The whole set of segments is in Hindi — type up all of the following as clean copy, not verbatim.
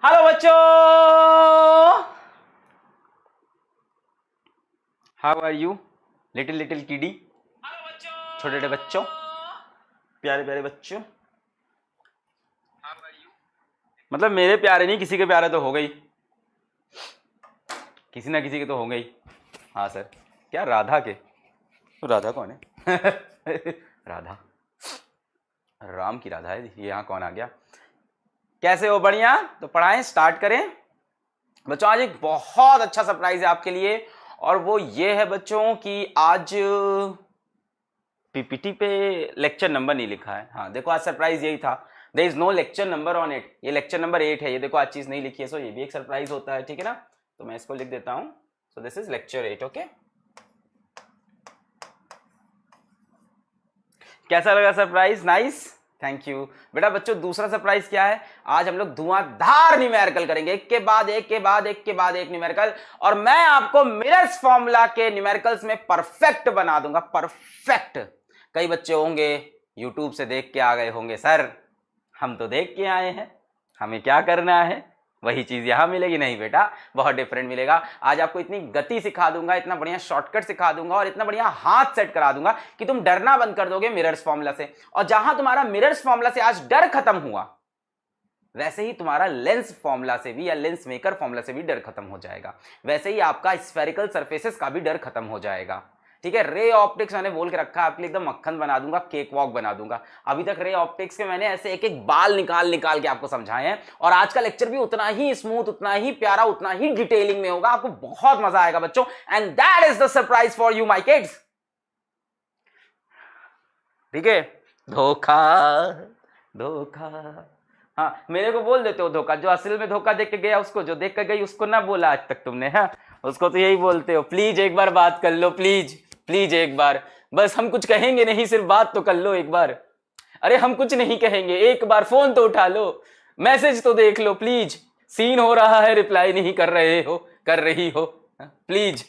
हेलो बच्चों, how are you little little kiddie. छोटे छोटे बच्चों, प्यारे प्यारे बच्चों, मतलब मेरे प्यारे नहीं, किसी के प्यारे तो हो गई, किसी ना किसी के तो हो गई। हाँ सर। क्या राधा के? राधा कौन है? राधा, राम की राधा है ये। यहाँ कौन आ गया? कैसे हो? बढ़िया। तो पढ़ाएं स्टार्ट करें बच्चों। आज एक बहुत अच्छा सरप्राइज है आपके लिए, और वो ये है बच्चों कि आज पीपीटी पे लेक्चर नंबर नहीं लिखा है। हाँ देखो, आज सरप्राइज यही था, there is no lecture number on it. ये लेक्चर नंबर 8 है, ये देखो आज चीज नहीं लिखी है, सो ये भी एक सरप्राइज होता है, ठीक है ना। तो मैं इसको लिख देता हूं, सो दिस इज लेक्चर 8। ओके, कैसा लगा सरप्राइज? नाइस, थैंक यू बेटा। बच्चों दूसरा सरप्राइज क्या है? आज हम लोग धुआंधार न्यूमेरिकल करेंगे, एक के बाद एक के बाद एक के बाद एक न्यूमेरिकल, और मैं आपको मिलर्स फॉर्मूला के न्यूमेरिकल्स में परफेक्ट बना दूंगा, परफेक्ट। कई बच्चे होंगे यूट्यूब से देख के आ गए होंगे, सर हम तो देख के आए हैं, हमें क्या करना है, वही चीज यहां मिलेगी। नहीं बेटा, बहुत डिफरेंट मिलेगा। आज आपको इतनी गति सिखा दूंगा, इतना बढ़िया शॉर्टकट सिखा दूंगा, और इतना बढ़िया हाथ सेट करा दूंगा कि तुम डरना बंद कर दोगे मिरर्स फॉर्मूला से। और जहां तुम्हारा मिरर्स फॉर्मूला से आज डर खत्म हुआ, वैसे ही तुम्हारा लेंस फॉर्मूला से भी या लेंस मेकर फॉर्मूला से भी डर खत्म हो जाएगा। वैसे ही आपका स्फेरिकल सरफेसेस का भी डर खत्म हो जाएगा, ठीक है। रे ऑप्टिक्स मैंने बोल के रखा है आपके लिए, एकदम मक्खन बना दूंगा, केक वॉक बना दूंगा। अभी तक रे ऑप्टिक्स के मैंने ऐसे एक एक बाल निकाल निकाल के आपको समझाए हैं, और आज का लेक्चर भी उतना ही स्मूथ, उतना ही प्यारा, उतना ही डिटेलिंग में होगा। आपको बहुत मजा आएगा बच्चों, and that is the surprise for you my kids, ठीक है। धोखा धोखा, हाँ मेरे को बोल देते हो धोखा। जो असल में धोखा देख के गया उसको, जो देख के गई उसको ना बोला आज तक तुमने, हाँ उसको तो यही बोलते हो। प्लीज एक बार बात कर लो, प्लीज प्लीज एक बार, बस हम कुछ कहेंगे नहीं, सिर्फ बात तो कर लो एक बार। अरे हम कुछ नहीं कहेंगे, एक बार फोन तो उठा लो, मैसेज तो देख लो प्लीज। सीन हो रहा है, रिप्लाई नहीं कर रहे हो, कर रही हो, प्लीज।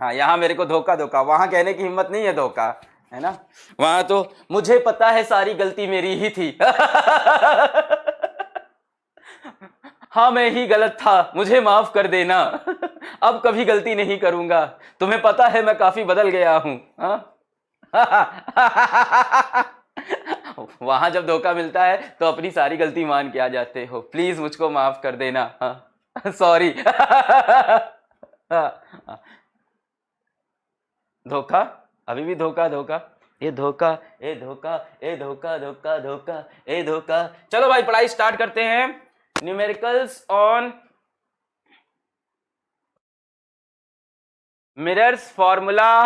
हाँ यहाँ मेरे को धोखा धोखा, वहां कहने की हिम्मत नहीं है धोखा, है ना। वहां तो मुझे पता है सारी गलती मेरी ही थी। हाँ मैं ही गलत था, मुझे माफ कर देना, अब कभी गलती नहीं करूंगा, तुम्हें पता है मैं काफी बदल गया हूं। वहां जब धोखा मिलता है तो अपनी सारी गलती मान के आ जाते हो, प्लीज मुझको माफ कर देना, सॉरी। धोखा, अभी भी धोखा धोखा, ये धोखा, ए धोखा, ए धोखा, धोखा धोखा, ए धोखा। चलो भाई पढ़ाई स्टार्ट करते हैं। Numericals on mirrors formula.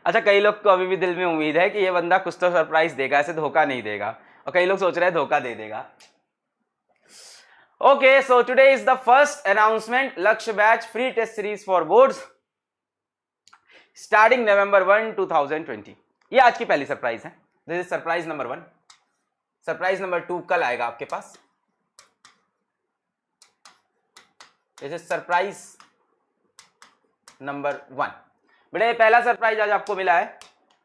अच्छा, कई लोग को अभी भी दिल में उम्मीद है कि ये बंदा कुछ तो सरप्राइज देगा, ऐसे धोखा नहीं देगा, और कई लोग सोच रहे हैं धोखा दे देगा। Okay, so today is the first announcement, Lakshya batch free test series for boards starting November 1, 2020। ये आज की पहली सरप्राइज है, this is surprise number 1। Surprise number 2 कल आएगा आपके पास। This is surprise number 1। बेटा ये पहला सरप्राइज आज आपको मिला है,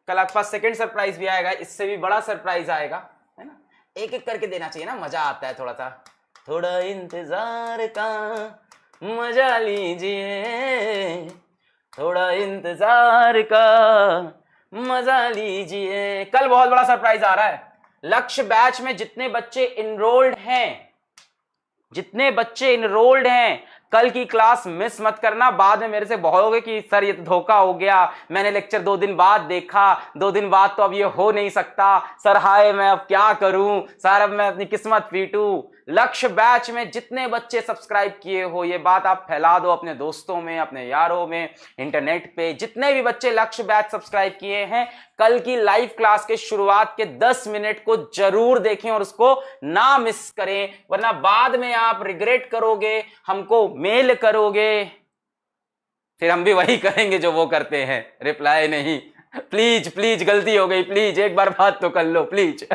कल आपके पास सेकंड सरप्राइज भी आएगा, इससे भी बड़ा सरप्राइज आएगा, है ना। एक एक करके देना चाहिए ना, मजा आता है थोड़ा सा। थोड़ा इंतजार का मजा लीजिए, थोड़ा इंतजार का मजा लीजिए। कल बहुत बड़ा सरप्राइज आ रहा है। लक्ष्य बैच में जितने बच्चे इनरोल्ड हैं, जितने बच्चे इनरोल्ड हैं, कल की क्लास मिस मत करना। बाद में मेरे से बोलोगे कि सर ये तो धोखा हो गया, मैंने लेक्चर 2 दिन बाद देखा, 2 दिन बाद तो अब ये हो नहीं सकता, सर हाय मैं अब क्या करूं, सर अब मैं अपनी किस्मत पीटूं। लक्ष्य बैच में जितने बच्चे सब्सक्राइब किए हो, ये बात आप फैला दो अपने दोस्तों में, अपने यारों में, इंटरनेट पे। जितने भी बच्चे लक्ष्य बैच सब्सक्राइब किए हैं, कल की लाइव क्लास के शुरुआत के 10 मिनट को जरूर देखें और उसको ना मिस करें, वरना बाद में आप रिग्रेट करोगे, हमको मेल करोगे, फिर हम भी वही करेंगे जो वो करते हैं, रिप्लाई नहीं। प्लीज प्लीज गलती हो गई, प्लीज एक बार बात तो कर लो प्लीज,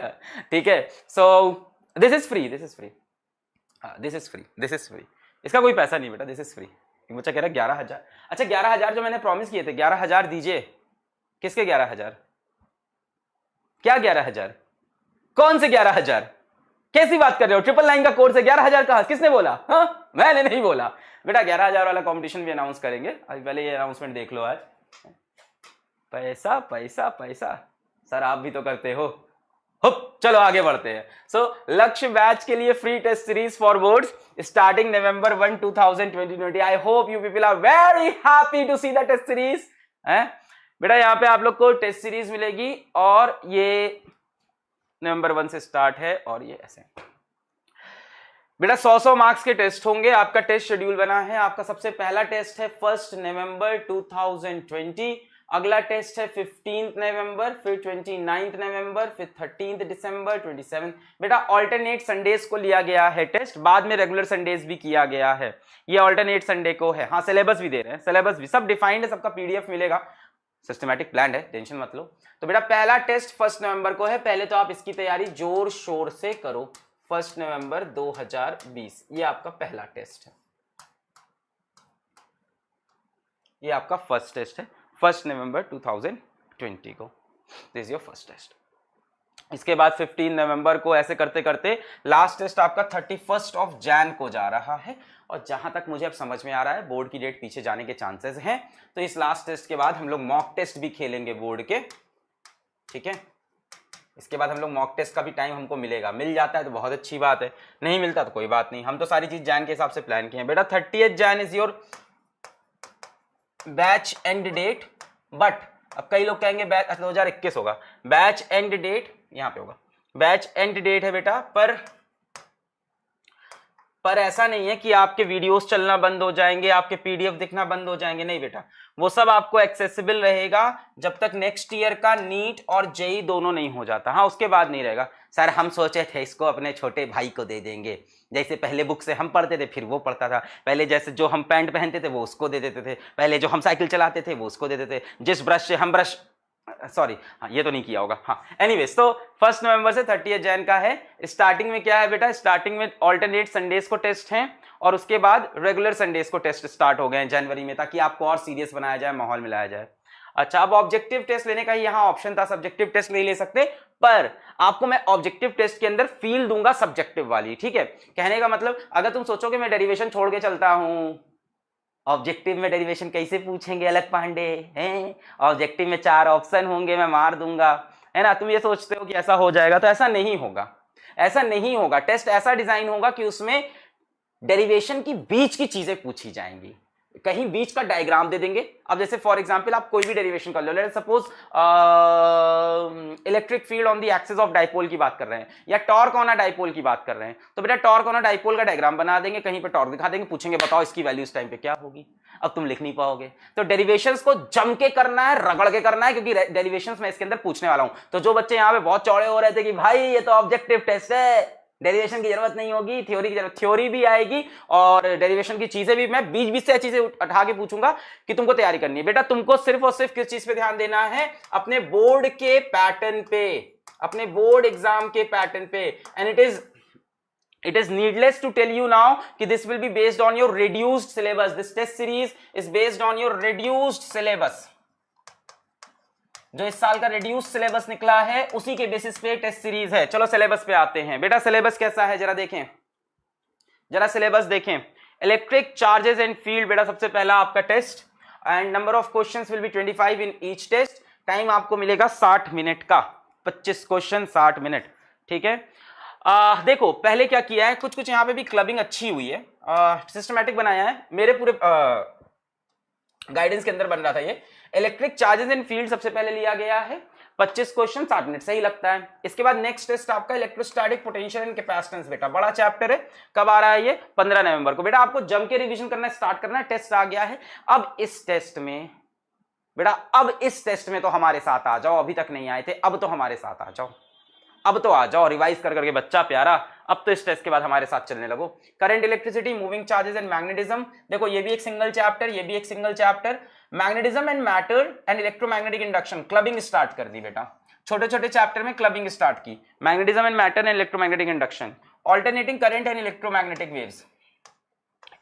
ठीक है। So this is free, this is free, this is free, this is free. इसका कोई पैसा नहीं बेटा, दिस इज फ्री। बच्चा कह रहा है 11,000। अच्छा 11,000 जो मैंने प्रॉमिस किए थे, 11,000 दीजिए। किसके 11,000? क्या 11,000? कौन से 11,000? कैसी बात कर रहे हो, 999 का कोर्स है, 11,000 का, किसने बोला? हाँ, मैंने नहीं बोला बेटा। 11,000 वाला कंपटीशन भी अनाउंस करेंगे, अभी पहले ये अनाउंसमेंट देख लो आज। पैसा पैसा पैसा, सर आप भी तो करते हो। हुप, चलो आगे बढ़ते हैं। सो लक्ष्य बैच के लिए free test series for boards starting November 1, 2020। I hope you people are very happy to see the test series. बेटा यहाँ पे आप लोग को टेस्ट सीरीज मिलेगी और ये November 1 से स्टार्ट है और ये ऐसे बेटा 100 मार्क्स के टेस्ट होंगे। आपका टेस्ट शेड्यूल बना है। आपका सबसे पहला टेस्ट है 1 November 2020, अगला टेस्ट है 15 नवंबर, फिर 29 नवंबर, फिर 13 दिसंबर, 27। बेटा ऑल्टरनेट संडेज को लिया गया है टेस्ट, बाद में रेगुलर संडेज भी किया गया है। ये ऑल्टरनेट संडे को है। हाँ, सिलेबस भी दे रहे हैं, सिलेबस भी सब डिफाइंड है, सबका पीडीएफ मिलेगा, सिस्टमैटिक प्लान है, टेंशन मत लो। तो बेटा पहला टेस्ट 1 नवंबर को है। पहले तो आप इसकी तैयारी जोर शोर से करो। 1 नवंबर 2020 ये आपका पहला टेस्ट है, ये आपका फर्स्ट टेस्ट है 1 नवंबर 2020 को। This is your first test. इसके बाद 15 नवंबर को ऐसे करते करते लास्ट टेस्ट आपका 31 जैन को जा रहा है। और जहां तक मुझे अब समझ में आ रहा है बोर्ड की डेट पीछे जाने के चांसेस हैं, तो इस लास्ट टेस्ट के बाद हम लोग मॉक टेस्ट भी खेलेंगे बोर्ड के, ठीक है। इसके बाद हम लोग मॉक टेस्ट का भी टाइम हमको मिलेगा, मिल जाता है तो बहुत अच्छी बात है, नहीं मिलता तो कोई बात नहीं। हम तो सारी चीज जैन के हिसाब से प्लान किए हैं। बेटा 30 Jan is your batch end date, but अब कई लोग कहेंगे बैच 2021 होगा। बैच एंड डेट यहां पे होगा, बैच एंड डेट है बेटा, पर ऐसा नहीं है कि आपके वीडियोस चलना बंद हो जाएंगे, आपके पीडीएफ दिखना बंद हो जाएंगे, नहीं बेटा, वो सब आपको एक्सेसिबल रहेगा जब तक नेक्स्ट ईयर का नीट और जेई दोनों नहीं हो जाता। हाँ, उसके बाद नहीं रहेगा। सर हम सोचे थे इसको अपने छोटे भाई को दे देंगे, जैसे पहले बुक से हम पढ़ते थे फिर वो पढ़ता था, पहले जैसे जो हम पैंट पहनते थे वो उसको दे देते थे, पहले जो हम साइकिल चलाते थे वो उसको दे देते थे, जिस ब्रश से हम ब्रश, सॉरी हाँ ये तो नहीं किया होगा। हाँ एनीवेज, तो 1 नवंबर से 30 जैन का है। स्टार्टिंग में क्या है बेटा, स्टार्टिंग में ऑल्टरनेट संडेज को टेस्ट हैं और उसके बाद रेगुलर संडेज को टेस्ट स्टार्ट हो गए हैं जनवरी में, ताकि आपको और सीरियस बनाया जाए, माहौल मिलाया जाए। अच्छा, अब ऑब्जेक्टिव टेस्ट लेने का यहाँ ऑप्शन था, सब्जेक्टिव टेस्ट नहीं ले सकते, पर आपको मैं ऑब्जेक्टिव टेस्ट के अंदर फील दूंगा सब्जेक्टिव वाली, ठीक है। कहने का मतलब, अगर तुम सोचोगे मैं डेरिवेशन छोड़ के चलता हूं, ऑब्जेक्टिव में डेरिवेशन कैसे पूछेंगे अलग पांडे हैं, ऑब्जेक्टिव में 4 ऑप्शन होंगे, मैं मार दूंगा, है ना। तुम ये सोचते हो कि ऐसा हो जाएगा, तो ऐसा नहीं होगा, ऐसा नहीं होगा। टेस्ट ऐसा डिजाइन होगा कि उसमें डेरिवेशन की बीच की चीजें पूछी जाएंगी, कहीं बीच का डायग्राम दे देंगे। अब जैसे फॉर एग्जांपल आप कोई भी डेरिवेशन कर लो, let's suppose electric field on the axis of dipole की बात कर रहे हैं, या टॉर्क ऑन अ डाइपोल की बात कर रहे हैं, तो बेटा टॉर्क ऑन अ डाइपोल का डायग्राम बना देंगे, कहीं पे टॉर्क दिखा देंगे, पूछेंगे बताओ इसकी वैल्यू इस टाइम पे क्या होगी। अब तुम लिख नहीं पाओगे, तो डेरिवेशंस को जम के करना है, रगड़ के करना है, क्योंकि डेरिवेशंस मैं इसके अंदर पूछने वाला हूं। तो जो बच्चे यहाँ पे बहुत चौड़े हो रहे थे कि भाई ये तो ऑब्जेक्टिव टेस्ट है, डेरिवेशन की जरूरत नहीं होगी, थ्योरी की जरूरत, थ्योरी भी आएगी और डेरिवेशन की चीजें भी मैं बीच बीच से चीजें उठा के पूछूंगा कि तुमको तैयारी करनी है। बेटा तुमको सिर्फ और सिर्फ किस चीज पे ध्यान देना है, अपने बोर्ड के पैटर्न पे, अपने बोर्ड एग्जाम के पैटर्न पे। And it is needless to tell you now कि this will be based on your reduced syllabus. This test series is based on your reduced syllabus. जो इस साल का रिड्यूस सिलेबस निकला है उसी के बेसिस पे टेस्ट सीरीज है। चलो सिलेबस पे आते हैं। बेटा सिलेबस कैसा है जरा देखें, जरा सिलेबस देखें। इलेक्ट्रिक चार्जेस एंड फील्ड, बेटा सबसे पहला आपका test, and number of questions will be 25 in each test. Time आपको मिलेगा 60 मिनट का, 25 क्वेश्चन 60 मिनट, ठीक है। देखो पहले क्या किया है, कुछ कुछ यहाँ पे भी क्लबिंग अच्छी हुई है, सिस्टमैटिक बनाया है, मेरे पूरे गाइडेंस के अंदर बन रहा था ये। इलेक्ट्रिक चार्जेस एंड फील्ड सबसे पहले लिया गया है, 25 क्वेश्चन 60 मिनट, सही लगता है। इसके बाद नेक्स्ट टेस्ट आपका इलेक्ट्रोस्टैटिक पोटेंशियल एंड कैपेसिटेंस, बेटा बड़ा चैप्टर है। कब आ रहा है ये, 15 नवंबर को। बेटा आपको जम के रिवीजन करना स्टार्ट करना है, टेस्ट आ गया है। अब इस टेस्ट में बेटा, अब इस टेस्ट में तो हमारे साथ आ जाओ, अभी तक नहीं आए थे, अब तो हमारे साथ आ जाओ, अब तो आ जाओ, रिवाइज कर करके बच्चा प्यारा, अब तो इस टेस्ट के बाद हमारे साथ चलने लगो। Current, electricity, moving charges and magnetism, देखो ये भी एक सिंगल चैप्टर, ये भी एक single chapter. Magnetism and matter and electromagnetic induction, clubbing start कर दी बेटा, छोटे छोटे चैप्टर में क्लबिंग स्टार्ट की। Magnetism and matter and electromagnetic induction, alternating current and electromagnetic waves,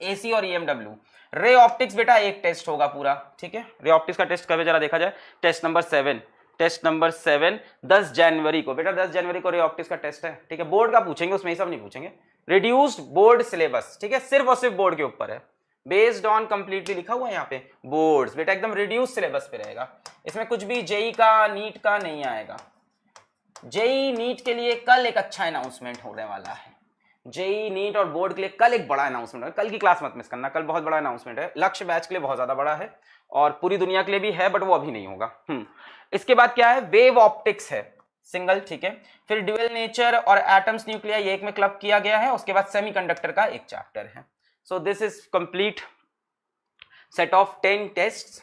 AC और ईएमडब्ल्यू। रे ऑप्टिक्स बेटा एक टेस्ट होगा पूरा, ठीक है। रे ऑप्टिक्स का टेस्ट कब है जरा देखा जाए, टेस्ट नंबर 7, टेस्ट नंबर 7 10 जनवरी को। बेटा 10 जनवरी को रे-ऑप्टिक्स का टेस्ट है, ठीक है, बोर्ड का पूछेंगे, उसमें ये सब नहीं पूछेंगे। रिड्यूस्ड बोर्ड सिलेबस, ठीक है, सिर्फ और सिर्फ बोर्ड के ऊपर है, बेस्ड ऑन कंप्लीटली लिखा हुआ है यहाँ पे बोर्ड्स। बेटा एकदम रिड्यूस सिलेबस पे रहेगा, इसमें कुछ भी जेई का नीट का नहीं आएगा। जेई नीट के लिए कल एक अच्छा अनाउंसमेंट होने वाला है, जेई नीट और बोर्ड के लिए कल एक बड़ा अनाउंसमेंट है, कल की क्लास मत मिस करना, कल बहुत बड़ा अनाउंसमेंट है, लक्ष्य बैच के लिए बहुत ज्यादा बड़ा है और पूरी दुनिया के लिए भी है, बट वो अभी नहीं होगा। इसके बाद क्या है, वेव ऑप्टिक्स है सिंगल, ठीक है, फिर ड्यूअल नेचर और एटम्स न्यूक्लियर ये एक में क्लब किया गया है, उसके बाद सेमीकंडक्टर का एक चैप्टर है। So this is complete set of 10 tests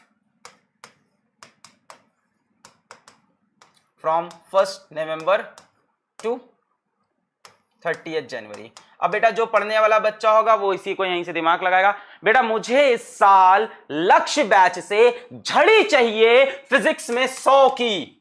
from 1 November to 30 January. अब बेटा जो पढ़ने वाला बच्चा होगा वो इसी को यहीं से दिमाग लगाएगा, बेटा मुझे इस साल लक्ष्य बैच से झड़ी चाहिए फिजिक्स में 100 की,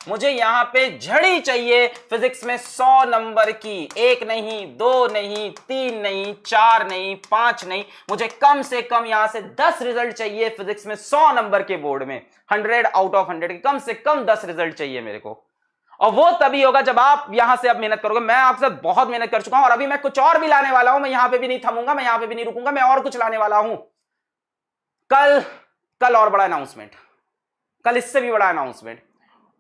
मुझे यहां पे झड़ी चाहिए फिजिक्स में 100 नंबर की, 1 नहीं, 2 नहीं, 3 नहीं, 4 नहीं, 5 नहीं, मुझे कम से कम यहां से 10 रिजल्ट चाहिए फिजिक्स में 100 नंबर के बोर्ड में, 100 आउट ऑफ 100 के कम से कम 10 रिजल्ट चाहिए मेरे को। और वो तभी होगा जब आप यहां से अब मेहनत करोगे। मैं आपके साथ बहुत मेहनत कर चुका हूं और अभी मैं कुछ और भी लाने वाला हूं, मैं यहां पे भी नहीं थमूंगा, मैं यहां पे भी नहीं रुकूंगा, मैं और कुछ लाने वाला हूं। कल और बड़ा अनाउंसमेंट, कल इससे भी बड़ा अनाउंसमेंट।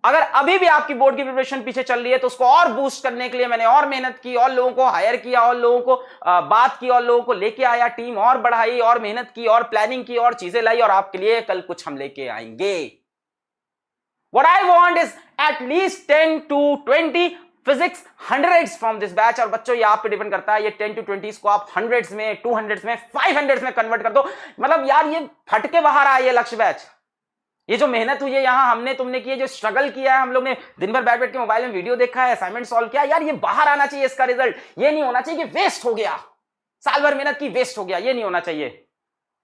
अगर अभी भी आपकी बोर्ड की प्रिपरेशन पीछे चल रही है तो उसको और बूस्ट करने के लिए मैंने और मेहनत की, और लोगों को हायर किया, और लोगों को बात की, और लोगों को लेके आया, टीम और बढ़ाई, और मेहनत की, और प्लानिंग की, और चीजें लाई, और आपके लिए कल कुछ हम लेके आएंगे। What I want is at least 10 to 20 physics hundreds from this batch। और बच्चों ये आप पे डिपेंड करता है, ये 10 to 20 को आप हंड्रेड्स में, 200 में, 500 में कन्वर्ट कर दो। मतलब यार ये फटके बाहर आए ये लक्ष्य बैच, ये जो मेहनत हुई है यहां हमने तुमने की है, जो स्ट्रगल किया है हम लोग ने, दिन भर बैठ बैठ के मोबाइल में वीडियो देखा है, असाइनमेंट सॉल्व किया, यार ये बाहर आना चाहिए इसका रिजल्ट। ये नहीं होना चाहिए कि वेस्ट हो गया, साल भर मेहनत की वेस्ट हो गया, ये नहीं होना चाहिए।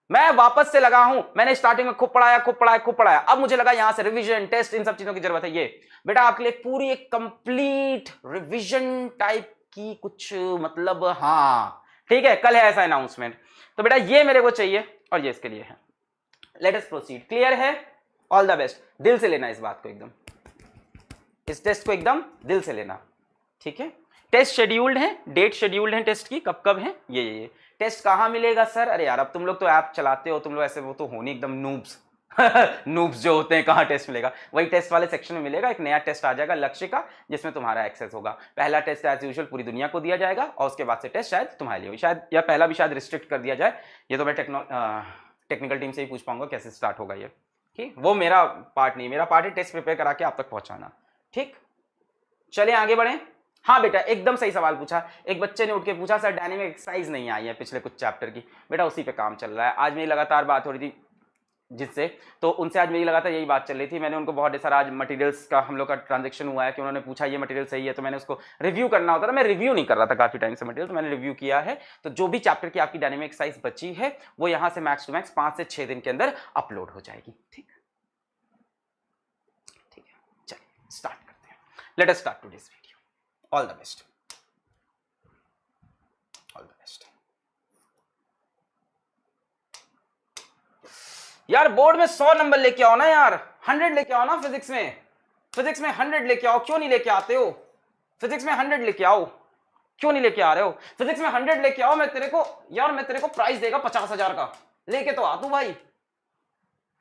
मैं वापस से लगा हूं, मैंने स्टार्टिंग में खूब पढ़ाया, अब मुझे लगा यहां से रिवीजन टेस्ट इन सब चीजों की जरूरत है। ये बेटा आपके लिए पूरी एक कंप्लीट रिवीजन टाइप की कुछ मतलब, हाँ ठीक है, कल है ऐसा अनाउंसमेंट। तो बेटा ये मेरे को चाहिए और ये इसके लिए है। Let us proceed. क्लियर है? All the best. दिल से लेना इस बात को, एकदम इस टेस्ट को एकदम दिल से लेना, ठीक है। टेस्ट शेड्यूल्ड है, डेट शेड्यूल्ड है टेस्ट की, कब कब है ये टेस्ट कहां मिलेगा सर? अरे यार अब तुम लोग तो ऐप चलाते हो, तुम लोग ऐसे वो तो हो नहीं एकदम नूब्स नूब्स जो होते हैं, कहां टेस्ट मिलेगा? वही टेस्ट वाले सेक्शन में मिलेगा। एक नया टेस्ट आ जाएगा लक्ष्य का, जिसमें तुम्हारा एक्सेस होगा। पहला टेस्ट एज यूजुअल पूरी दुनिया को दिया जाएगा और उसके बाद से टेस्ट शायद तुम्हारे लिए, शायद या पहला भी शायद रिस्ट्रिक्ट कर दिया जाए। ये तो मैं टेक्निकल टीम से ही पूछ पाऊंगा कैसे स्टार्ट होगा ये, ठीक। वो मेरा पार्ट नहीं, मेरा पार्ट है टेस्ट प्रिपेयर करा के आप तक पहुंचाना, ठीक। चलिए आगे बढ़े। हाँ बेटा एकदम सही सवाल पूछा। एक बच्चे ने उठ के पूछा सर डायनेमिक एक्सरसाइज नहीं आई है पिछले कुछ चैप्टर की। बेटा उसी पे काम चल रहा है। आज मेरी लगातार बात हो रही थी जिससे, तो उनसे आज मेरी लगातार यही बात चल रही थी। मैंने उनको बहुत सारा आज मटेरियल्स का हम लोग का ट्रांजेक्शन हुआ है कि उन्होंने पूछा ये मटेरियल सही है, तो मैंने उसको रिव्यू करना होता था, मैं रिव्यू नहीं कर रहा था काफी टाइम से मटेरियल, तो मैंने रिव्यू किया है। तो जो भी चैप्टर की आपकी डायनेमिक एक्सरसाइज बची है वो यहाँ से मैक्स टू मैक्स 5 से 6 दिन के अंदर अपलोड हो जाएगी, ठीक है। चलिए स्टार्ट करते हैं। Let us start today's video. All the best, all the best. यार बोर्ड में 100 नंबर लेके आओ ना यार, 100 लेके आओ ना फिजिक्स में, फिजिक्स में 100 लेके आओ। क्यों नहीं लेके आते हो? फिजिक्स में 100 लेके आओ, क्यों नहीं लेके आ रहे हो? फिजिक्स में 100 लेके आओ। मैं तेरे को यार, मैं तेरे को प्राइस देगा 50,000 का, लेके तो आ तू भाई।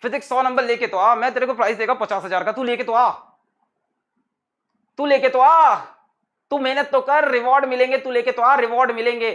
फिजिक्स 100 नंबर लेके तो आ, मैं तेरे को प्राइस देगा 50,000 का, तू लेके तो आ, तू लेके तो आ, तू मेहनत तो कर, रिवॉर्ड मिलेंगे, तू लेके तो आ, रिवॉर्ड मिलेंगे।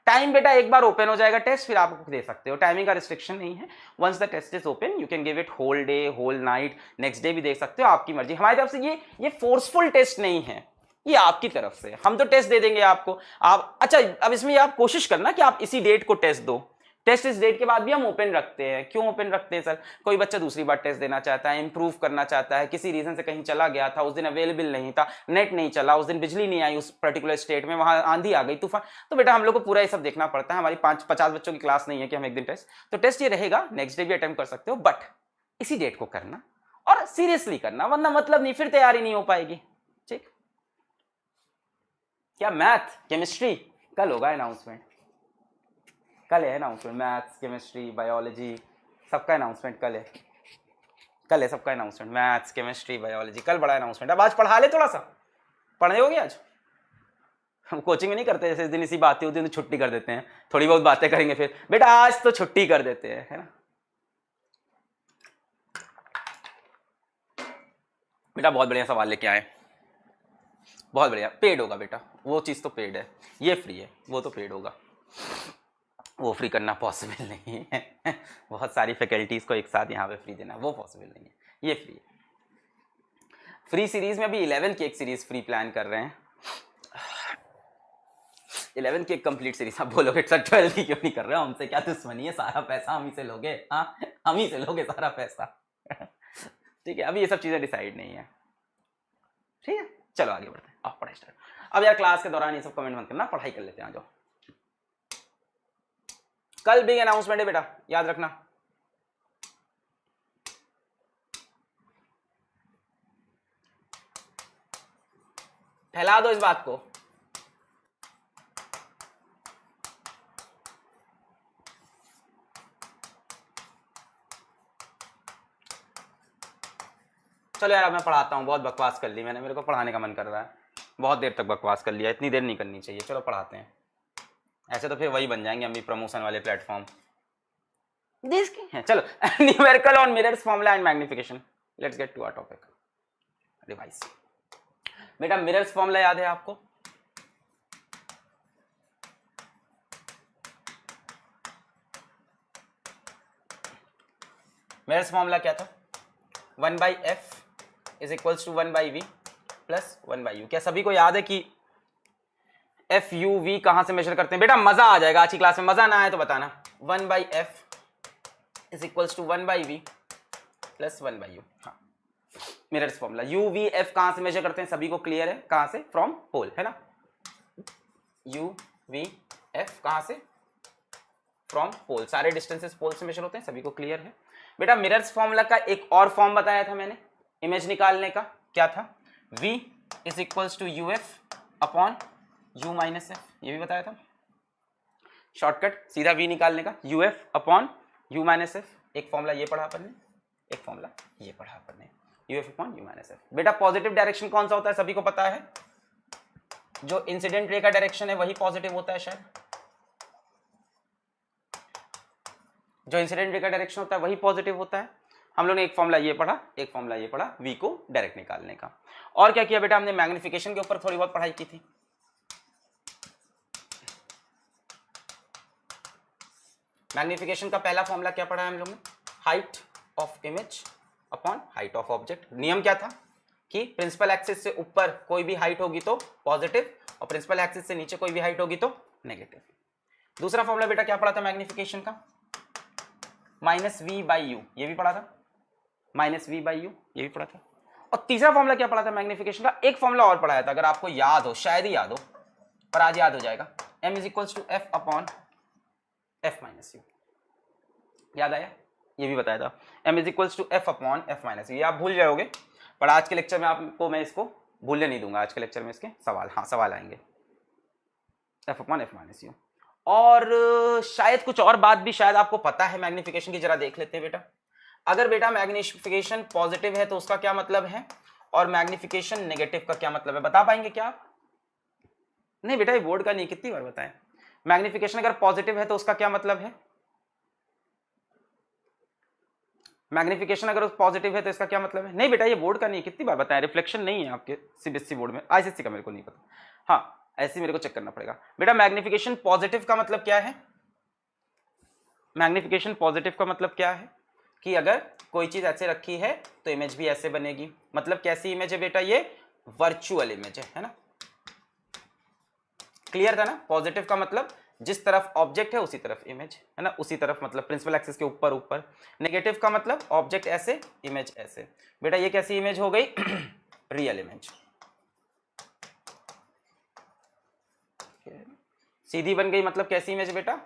टाइम बेटा एक बार ओपन हो जाएगा टेस्ट, फिर आप दे सकते हो, टाइमिंग का रिस्ट्रिक्शन नहीं है। Once the test is open you can give it whole day, whole night, next day भी दे सकते हो, आपकी मर्जी। हमारी तरफ से ये फोर्सफुल टेस्ट नहीं है, ये आपकी तरफ से। हम तो टेस्ट दे देंगे आपको, आप अच्छा अब इसमें आप कोशिश करना कि आप इसी डेट को टेस्ट दो। टेस्ट इस डेट के बाद भी हम ओपन रखते हैं। क्यों ओपन रखते हैं सर? कोई बच्चा दूसरी बार टेस्ट देना चाहता है, इंप्रूव करना चाहता है, किसी रीजन से कहीं चला गया था, उस दिन अवेलेबल नहीं था, नेट नहीं चला, उस दिन बिजली नहीं आई उस पर्टिकुलर स्टेट में, वहां आंधी आ गई, तूफान, तो बेटा हम लोग को पूरा ये सब देखना पड़ता है। हमारी 50 बच्चों की क्लास नहीं है कि हम एक दिन टेस्ट, तो टेस्ट ये रहेगा, नेक्स्ट डे भी अटेम्प्ट कर सकते हो, बट इसी डेट को करना और सीरियसली करना, वरना मतलब नहीं, फिर तैयारी नहीं हो पाएगी, ठीक। क्या मैथ केमिस्ट्री कल होगा अनाउंसमेंट, कल है अनाउंसमेंट, मैथ्स केमिस्ट्री बायोलॉजी सबका अनाउंसमेंट कल है। कल है सबका अनाउंसमेंट, मैथ्स केमिस्ट्री बायोलॉजी, कल बड़ा अनाउंसमेंट। अब आज पढ़ा ले, थोड़ा सा पढ़े होगे आज। हम कोचिंग में नहीं करते, जैसे दिन इसी बातें होती है तो छुट्टी कर देते हैं, थोड़ी बहुत बातें करेंगे फिर, बेटा आज तो छुट्टी कर देते हैं, है ना। बेटा बहुत बढ़िया सवाल लेके आए, बहुत बढ़िया। पेड होगा बेटा, वो चीज़ तो पेड है, ये फ्री है, वो तो पेड होगा, वो फ्री करना पॉसिबल नहीं है। बहुत सारी फैकल्टीज़ को एक साथ यहाँ पे फ्री देना वो पॉसिबल नहीं है, ये फ्री है। फ्री सीरीज में अभी 11 की एक सीरीज फ्री प्लान कर रहे हैं, 11 की एक कंप्लीट सीरीज। आप बोलोगे सर 12 की क्यों नहीं कर रहे हो, हमसे क्या दुश्मनी है, सारा पैसा हम ही से लोगे, हाँ हम ही से लोगे सारा पैसा। ठीक है, अभी ये सब चीज़ें डिसाइड नहीं है, ठीक है। चलो आगे बढ़ते हैं, आप पढ़ाई स्टार्ट। अब यार क्लास के दौरान ये सब कमेंट मत करना, पढ़ाई कर लेते हैं, आ जाओ। कल बिग अनाउंसमेंट है बेटा, याद रखना। फैला दो इस बात को। चलो यार अब मैं पढ़ाता हूँ, बहुत बकवास कर ली मैंने, मेरे को पढ़ाने का मन कर रहा है, बहुत देर तक बकवास कर लिया, इतनी देर नहीं करनी चाहिए। चलो पढ़ाते हैं, ऐसे तो फिर वही बन जाएंगे हम भी प्रमोशन वाले प्लेटफॉर्म हैं। चलो numerical on mirrors formula and magnification, let's get to our topic. Revise बेटा, मिरर्स फॉर्मूला याद है आपको? मिरर्स फॉर्मूला क्या था? 1/f is equals to 1/v plus 1/u। क्या सभी को याद है कि एफ यू वी कहां से मेजर करते हैं? बेटा मजा आ जाएगा आज की क्लास में, मजा ना आए तो बताना। 1/f is equals to 1/v plus 1/u। हाँ, mirrors formula. You V F कहां से मेजर करते हैं सभी को क्लियर है? कहां से? फ्रॉम पोल, है ना। यू वी एफ कहां से? फ्रॉम पोल, सारे डिस्टेंसेस पोल से मेजर होते हैं, सभी को क्लियर है। बेटा मिरर्स फॉर्मूला का एक और फॉर्म बताया था मैंने इमेज निकालने का, क्या था? v is equals to u f upon u minus f, ये भी बताया था। शॉर्टकट सीधा v निकालने का, u f upon u minus f. एक फॉर्मूला ये पढ़ा अपन ने, एक फॉर्मूला ये पढ़ा अपन ने, you f upon u minus F. बेटा पॉजिटिव डायरेक्शन कौन सा होता है सभी को पता है? जो इंसिडेंट रे का डायरेक्शन है वही पॉजिटिव होता है शायद, जो इंसिडेंट रे का डायरेक्शन होता है वही पॉजिटिव होता है। हम लोग ने एक फॉर्मूला ये पढ़ा, एक फॉर्मूला ये पढ़ा, v को डायरेक्ट निकालने का। और क्या किया बेटा हमने? मैग्निफिकेशन के ऊपर थोड़ी बहुत पढ़ाई की थी। मैग्निफिकेशन का पहला फॉर्मूला क्या पढ़ा है हम लोग ने? Height of image upon height of object. नियम क्या था कि प्रिंसिपल एक्सिस से ऊपर कोई भी हाइट होगी तो पॉजिटिव, और प्रिंसिपल एक्सिस से नीचे कोई भी हाइट होगी तो नेगेटिव। दूसरा फॉर्मूला बेटा क्या पढ़ा था मैग्निफिकेशन का? -v/u, ये भी पढ़ा था। -v/u, ये भी पढ़ा था। और तीसरा फॉर्मूला क्या पढ़ा था मैग्निफिकेशन का? एक फॉर्मूला और पढ़ाया था, अगर आपको याद हो, शायद ही याद हो, पर आज याद हो जाएगा। m is equals to f upon f minus u, याद आया? ये भी बताया था। m is equals to f upon f minus u, ये आप भूल जाओगे, पर आज के लेक्चर में आपको मैं इसको भूलने नहीं दूंगा। आज के लेक्चर में इसके सवाल, हाँ सवाल आएंगे, f upon f minus u। और शायद कुछ और बात भी शायद आपको पता है मैग्निफिकेशन की, जरा देख लेते हैं बेटा। अगर बेटा मैग्निफिकेशन पॉजिटिव है तो उसका क्या मतलब है, और मैग्निफिकेशन नेगेटिव का क्या मतलब है, बता पाएंगे क्या आप? नहीं बेटा ये बोर्ड का नहीं, कितनी बार बताएं। मैग्निफिकेशन अगर पॉजिटिव है तो उसका क्या मतलब है? मैग्निफिकेशन अगर पॉजिटिव है तो इसका क्या मतलब है? नहीं बेटा ये बोर्ड का नहीं, कितनी बार बताएं, रिफ्लेक्शन नहीं है आपके सीबीएसई बोर्ड में, आईसीएसई का मेरे को नहीं पता, हाँ ऐसे मेरे को चेक करना पड़ेगा। बेटा मैग्निफिकेशन पॉजिटिव का मतलब क्या है? मैग्निफिकेशन पॉजिटिव का मतलब क्या है कि अगर कोई चीज ऐसे रखी है तो इमेज भी ऐसे बनेगी। मतलब कैसी इमेज है बेटा? ये वर्चुअल इमेज है ना। क्लियर था ना? पॉजिटिव का मतलब जिस तरफ ऑब्जेक्ट है उसी तरफ इमेज है ना, उसी तरफ, मतलब प्रिंसिपल एक्सिस के ऊपर ऊपर। नेगेटिव का मतलब ऑब्जेक्ट ऐसे इमेज ऐसे। बेटा ये कैसी इमेज हो गई? Real image. सीधी बन गई मतलब कैसी इमेज बेटा?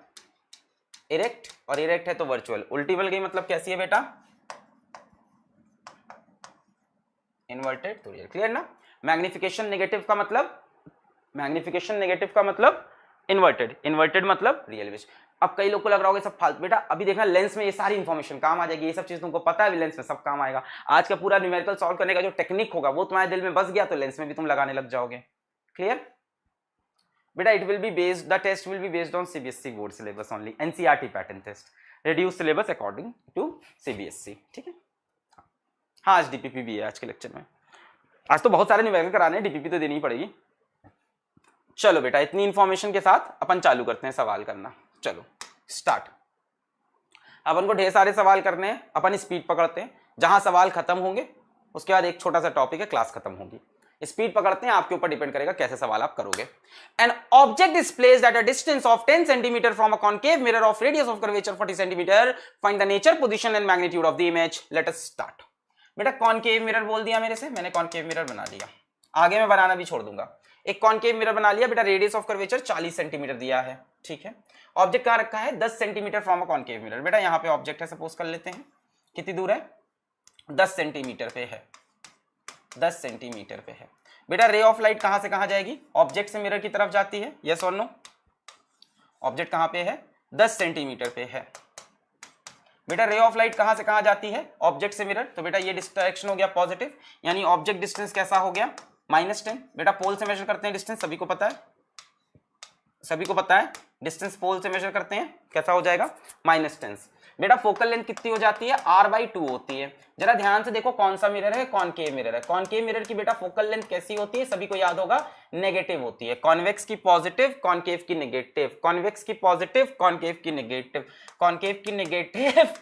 इरेक्ट, और इरेक्ट है तो वर्चुअल। उल्टी बन गई मतलब कैसी है बेटा? इन्वर्टेड तो रियल। क्लियर ना? मैग्निफिकेशन नेगेटिव का मतलब, मैग्निफिकेशन नेगेटिव का मतलब इन्वर्टेड, इन्वर्टेड मतलब रियल इमेज। अब कई लोग को लग रहा होगा सब फालतू, बेटा अभी देखना लेंस में ये सारी इन्फॉर्मेशन काम आ जाएगी, ये सब चीज तुमको पता है, लेंस में सब काम आएगा। आज का पूरा न्यूमेरिकल सॉल्व करने का जो टेक्निक होगा वो तुम्हारे दिल में बस गया तो लेंस में भी तुम लगाने लग जाओगे। क्लियर बेटा? It will be based, the test will be based on CBSE board syllabus only, NCERT pattern test, reduce syllabus according to CBSE. ठीक है, हाँ आज डीपीपी भी है आज के लेक्चर में। आज तो बहुत सारे न्यूमेरिकल कराने हैं, डीपीपी तो देनी ही पड़ेगी। चलो बेटा इतनी इंफॉर्मेशन के साथ अपन चालू करते हैं सवाल करना। चलो स्टार्ट। अपन को ढेर सारे सवाल करने हैं, अपन स्पीड पकड़ते हैं, जहां सवाल खत्म होंगे उसके बाद एक छोटा सा टॉपिक है, क्लास खत्म होगी। स्पीड पकड़ते हैं, आपके ऊपर डिपेंड करेगा कैसे सवाल आप करोगे। An object is placed at a distance of 10 centimetre from a concave mirror of radius of curvature 40 centimetre, find the nature, position and magnitude of the image. Let us start. बेटा कॉन्केव मिरर बोल दिया मेरे से, मैंने कॉन्केव मिरर बना लिया, आगे मैं बनाना भी छोड़ दूंगा। एक कॉन्केव मिरर बना लिया बेटा, रेडियस ऑफ कर्वेचर 40 सेंटीमीटर दिया है। ठीक है, ऑब्जेक्ट कहां रखा है? 10 centimetre from a concave mirror. बेटा यहां पे ऑब्जेक्ट है, सपोज कर लेते हैं, कितनी दूर है? 10 सेंटीमीटर पे है, 10 सेंटीमीटर पे है। बेटा रे ऑफ लाइट कहां से कहां जाएगी? ऑब्जेक्ट से मिरर की तरफ जाती है, यस और नो? ऑब्जेक्ट कहां पे है? 10 सेंटीमीटर पे है। बेटा रे ऑफ लाइट कहां से कहां जाती है? ऑब्जेक्ट से मिरर। तो बेटा ये डायरेक्शन हो गया पॉजिटिव, यानी ऑब्जेक्ट डिस्टेंस कैसा हो गया? -10। बेटा पोल से मेजर करते हैं डिस्टेंस, सभी को पता है, सभी को पता है डिस्टेंस पोल से मेजर करते हैं, कैसा हो जाएगा? -10। बेटा फोकल लेंथ कितनी हो जाती है? r/2 होती है। जरा ध्यान से देखो कौन सा मिरर है? कॉनकेव मिरर है। कॉनकेव मिरर की बेटा फोकल लेंथ कैसी होती है? सभी को याद होगा, नेगेटिव होती है। कॉन्वेक्स की पॉजिटिव, कॉनकेव की नेगेटिव, कॉन्वेक्स की पॉजिटिव, कॉनकेव की नेगेटिव, कॉनकेव की नेगेटिव,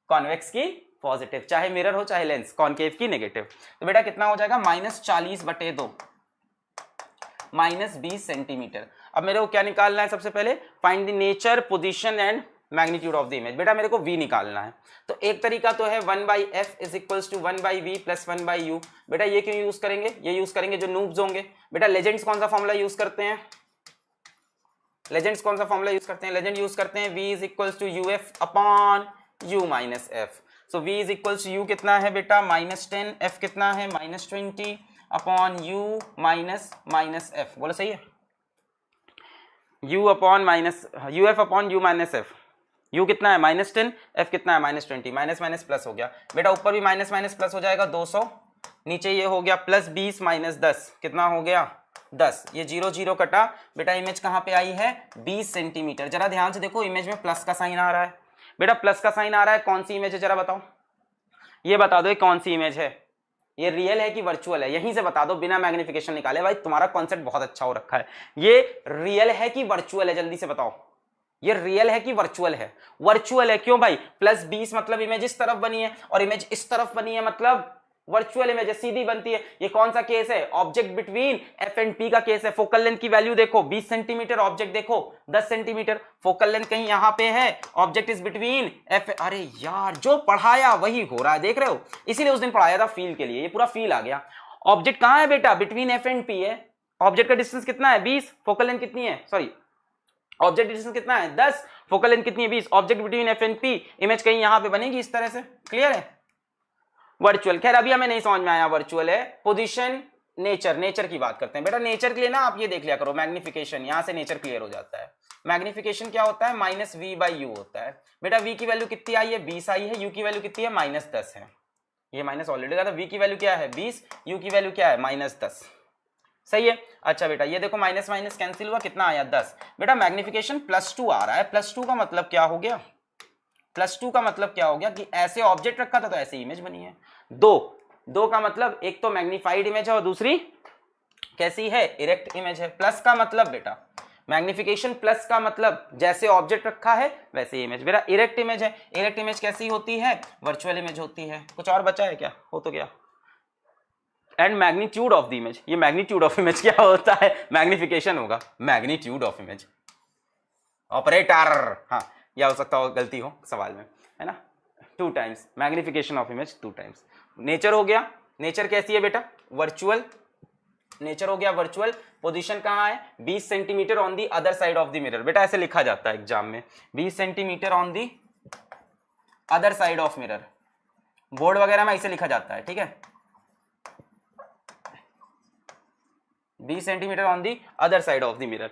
कॉन्वेक्स की पॉजिटिव, चाहे मिरर हो चाहे लेंस, कॉनकेव की नेगेटिव। तो बेटा कितना हो जाएगा? -40/2, -20 सेंटीमीटर। अब मेरे को क्या निकालना है? सबसे पहले find the nature, position and magnitude of the image. बेटा मेरे को v निकालना है, तो एक तरीका तो है 1/f = 1/v + 1/u। बेटा ये क्यों यूज करेंगे? ये यूज करेंगे जो नूब्स होंगे। बेटा लेजेंड्स कौन सा फॉर्मूला यूज करते हैं? लेजेंड्स कौन सा फॉर्मूला यूज करते हैं? लेजेंड यूज करते हैं v = uf/u - f। सो v = u कितना है बेटा? -10, f कितना है? -20/u - f। बोलो सही है? uf/u - f। u कितना है? -10, f कितना है? -20, माइनस प्लस हो गया। बेटा ऊपर भी माइनस प्लस हो जाएगा, 200, नीचे ये हो गया +20 - 10, कितना हो गया? 10। ये 0 0 कटा। बेटा इमेज कहां पे आई है? 20 सेंटीमीटर। जरा ध्यान से देखो, इमेज में प्लस का साइन आ रहा है। बेटा प्लस का साइन आ रहा है, कौन सी इमेज है जरा बताओ, ये बता दो, ये कौन सी इमेज है? ये रियल है कि वर्चुअल है? यहीं से बता दो बिना मैग्निफिकेशन निकाले। भाई तुम्हारा कॉन्सेप्ट बहुत अच्छा हो रखा है। ये रियल है कि वर्चुअल है? जल्दी से बताओ, ये रियल है कि वर्चुअल है? वर्चुअल है। क्यों भाई? +20 मतलब इमेज इस तरफ बनी है और इमेज इस तरफ बनी है, मतलब वर्चुअल इमेज है, सीधी बनती है। ये कौन सा केस है? Object between f and p का केस है। फोकल लेंथ की वैल्यू देखो 20 सेंटीमीटर, ऑब्जेक्ट देखो 10 सेंटीमीटर। फोकल लेंथ कहीं यहां पे है, ऑब्जेक्ट इज बिटवीन f। अरे यार जो पढ़ाया वही हो रहा है, देख रहे हो? इसीलिए उस दिन पढ़ाया था फील के लिए, ये पूरा फील आ गया। ऑब्जेक्ट कहां है बेटा? बिटवीन f एंड p है। ऑब्जेक्ट का डिस्टेंस कितना है? 20। फोकल लेंथ कितनी है? सॉरी, ऑब्जेक्ट डिस्टेंस कितना है? 10। फोकल लेंथ कितनी है? 20। Object between f and p। Image कहीं यहां पे बनेगी इस तरह से। क्लियर है? वर्चुअल। खैर अभी हमें नहीं समझ में आया वर्चुअल है। पोजीशन, नेचर, नेचर की बात करते हैं। बेटा नेचर के लिए ना आप ये देख लिया करो, मैग्निफिकेशन, यहां से नेचर क्लियर हो जाता है। मैग्निफिकेशन क्या होता है? -v/u होता है। बेटा v की वैल्यू कितनी आई है? 20 आई है। u की वैल्यू कितनी है? -10 है। ये माइनस ऑलरेडी था। v की वैल्यू क्या है? 20। u की वैल्यू क्या है? -10। सही है। अच्छा बेटा ये देखो, माइनस माइनस कैंसिल हुआ, कितना आया? 10। बेटा मैग्निफिकेशन +2 आ रहा है। +2 का मतलब क्या हो गया? +2 का मतलब क्या हो गया कि ऐसे ऑब्जेक्ट रखा था तो ऐसी इमेज बनी है। 2 का मतलब एक तो मैग्नीफाइड इमेज है और दूसरी कैसी है? इरेक्ट इमेज है। प्लस का मतलब बेटा मैग्निफिकेशन, प्लस का मतलब जैसे ऑब्जेक्ट रखा है वैसे इमेज। बेटा इरेक्ट इमेज है। इरेक्ट इमेज कैसी होती है? वर्चुअल इमेज होती है। कुछ और बचा है क्या? हो तो गया। And magnitude of the image, ये मैग्नीट्यूड ऑफ इमेज क्या होता है? मैग्निफिकेशन होगा, मैग्नीट्यूड ऑफ इमेज। ऑपरेटर, हाँ या हो सकता हो गलती हो सवाल में, है ना? 2 times magnification of image, 2 times. Nature हो गया। नेचर कैसी है बेटा? वर्चुअल। नेचर हो गया वर्चुअल। पोजीशन कहां है? 20 centimetre on the other side of the mirror. बेटा ऐसे लिखा जाता है एग्जाम में, 20 centimetre on the other side of mirror. Board वगैरह में ऐसे लिखा जाता है, ठीक है? 20 centimetre on the other side of the mirror.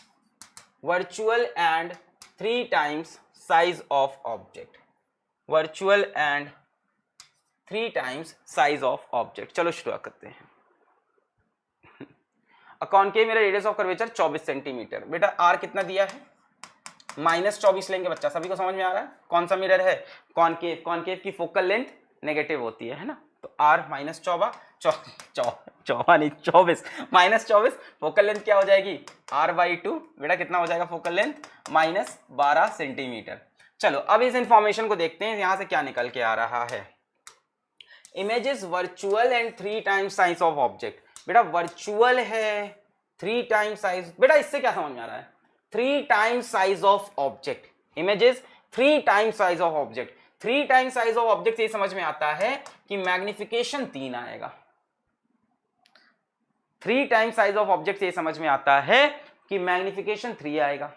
Virtual and 3 times size of object, virtual and 3 times size of object. चलो शुरुआत करते हैं। Concave mirror radius of curvature 24 centimetre. बेटा आर कितना दिया है, -24 लेंगे बच्चा, सभी को समझ में आ रहा है। कौन सा मिरर है, कॉनकेव। कॉनकेव की फोकल लेंथ नेगेटिव होती है ना, तो आर -24 -24 फोकल लेंथ क्या हो जाएगी, r/2। बेटा कितना हो जाएगा फोकल लेंथ, -12 सेंटीमीटर। चलो अब इस इंफॉर्मेशन को देखते हैं यहां से क्या निकल के आ रहा है। Image is virtual and 3 times size of object. बेटा वर्चुअल है 3 टाइम्स साइज, बेटा इससे क्या समझ में आ रहा है, 3 times size of object. Image is 3 times size of object. 3 times size of object ये समझ में आता है कि मैग्निफिकेशन 3 आएगा। 3 टाइम्स साइज ऑफ ऑब्जेक्ट ये समझ में आता है कि मैग्निफिकेशन 3 आएगा।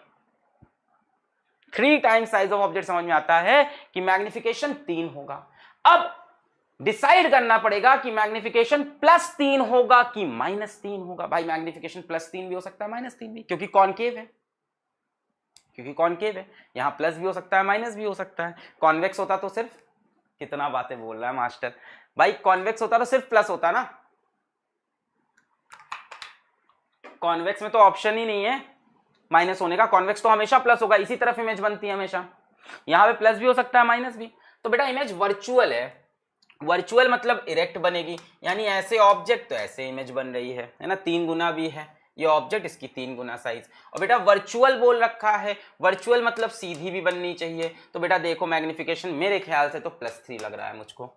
3 टाइम्स साइज ऑफ ऑब्जेक्ट समझ में आता है कि मैग्निफिकेशन 3 होगा। अब डिसाइड करना पड़ेगा कि मैग्निफिकेशन +3 होगा कि -3 होगा। भाई मैग्निफिकेशन +3 भी हो सकता है, -3 भी, क्योंकि कॉनकेव है, क्योंकि कॉनकेव है। यहां प्लस भी हो सकता है, माइनस भी हो सकता है। कॉन्वेक्स होता तो सिर्फ, कितना बातें बोल रहा है मास्टर, भाई कॉन्वेक्स होता तो सिर्फ प्लस होता ना, कॉन्वेक्स में तो ऑप्शन ही नहीं है माइनस होने का, कॉन्वेक्स तो हमेशा प्लस होगा, इसी तरफ इमेज बनती है हमेशा। यहां पे प्लस भी हो सकता है, माइनस भी। तो बेटा इमेज वर्चुअल है, वर्चुअल मतलब इरेक्ट बनेगी, यानी ऐसे ऑब्जेक्ट तो ऐसे इमेज बन रही है ना, 3 गुना भी है ये ऑब्जेक्ट, इसकी 3 गुना साइज। और बेटा वर्चुअल बोल रखा है, वर्चुअल मतलब सीधी भी बननी चाहिए। तो बेटा देखो मैग्निफिकेशन मेरे ख्याल से तो +3 लग रहा है मुझको,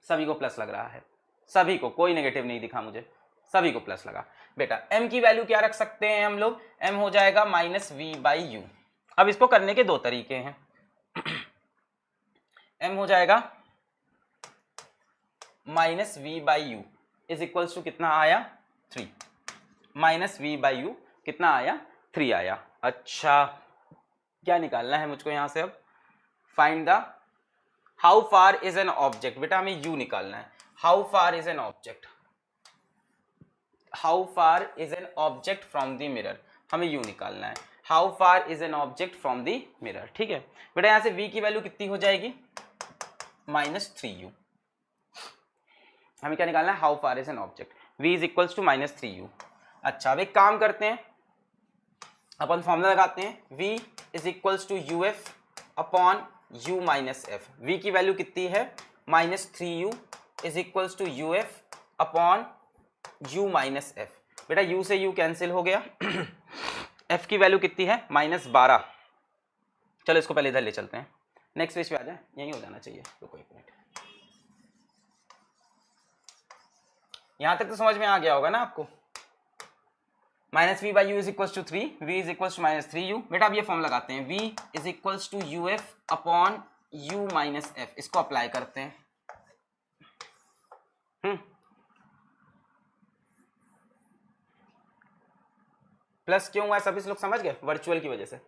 सभी को प्लस लग रहा है, सभी को, कोई नेगेटिव नहीं दिखा मुझे, सभी को प्लस लगा। बेटा m की वैल्यू क्या रख सकते हैं हम लोग, m हो जाएगा -v/u। अब इसको करने के 2 तरीके हैं। m हो जाएगा -v/u इज इक्वल्स टू कितना आया, 3। -v/u कितना आया, 3 आया। अच्छा क्या निकालना है मुझको यहां से, अब find the how far is an object. बेटा हमें u निकालना है, how far is an object, how far is an object from the mirror, हमें u निकालना है, how far is an object from the mirror. ठीक है बेटा, यहां से v की वैल्यू कितनी हो जाएगी, -3u। हमें क्या निकालना है, how far is an object, v is equals to -3u। अच्छा अब एक काम करते हैं, अपन फॉर्मूला लगाते हैं, v is equals to uf upon u minus f। v की वैल्यू कितनी है, -3u is equals to uf upon u minus f। बेटा u से u कैंसिल हो गया, f की वैल्यू कितनी है, -12। चलो इसको पहले इधर ले चलते हैं, नेक्स्ट पेज पे आ जाए, यही हो जाना चाहिए। रुको एक मिनट, यहां तक तो समझ में आ गया होगा ना आपको। -v/u is equals to 3, v is equals to -3u। बेटा अब ये फॉर्म लगाते हैं, v is equals to uf upon u minus f, इसको अप्लाई करते हैं। प्लस क्यों हुआ सभी लोग समझ गए, वर्चुअल की वजह से।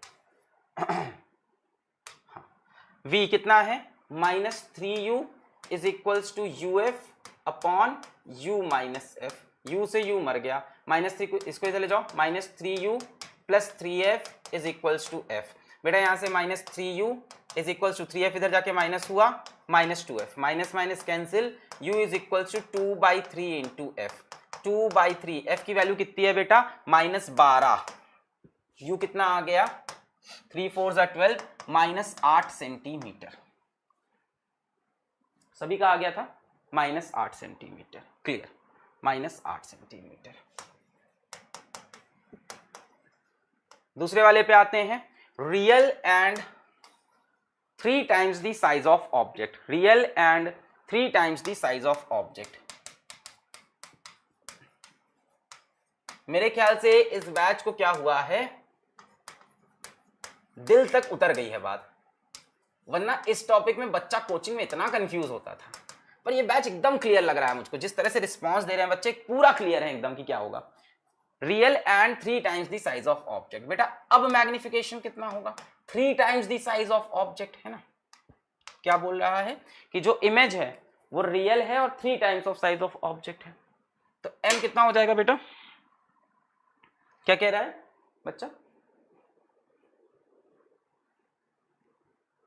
v कितना है, -3u is equals to uf upon u minus f। u से u मर गया, -3 को इसको इधर ले जाओ, -3u plus 3f is equals to f। बेटा यहाँ से -3u is equals to 3f इधर जाके माइनस हुआ, -2f, minus minus cancel, u is equals to 2/3 into f। 2/3, f की वैल्यू कितनी है बेटा, -12, u कितना आ गया, 3 4 12, -8 सेंटीमीटर। सभी का आ गया था -8 सेंटीमीटर, क्लियर, -8 सेंटीमीटर। दूसरे वाले पे आते हैं, real and 3 times the size of object, real and 3 times the size of object. मेरे ख्याल से इस बैच को क्या हुआ है, दिल तक उतर गई है बात, वरना इस टॉपिक में बच्चा कोचिंग में इतना कंफ्यूज होता था, पर ये बैच एकदम क्लियर लग रहा है मुझको, जिस तरह से रिस्पांस दे रहे हैं बच्चे, पूरा क्लियर है एकदम कि क्या होगा। Real and 3 times the size of object. बेटा अब मैग्निफिकेशन कितना होगा, 3 times the size of object है ना। क्या बोल रहा है कि जो इमेज है वो रियल है और 3 times of size of object है, तो m कितना हो जाएगा बेटा, क्या कह रहा है, बच्चा?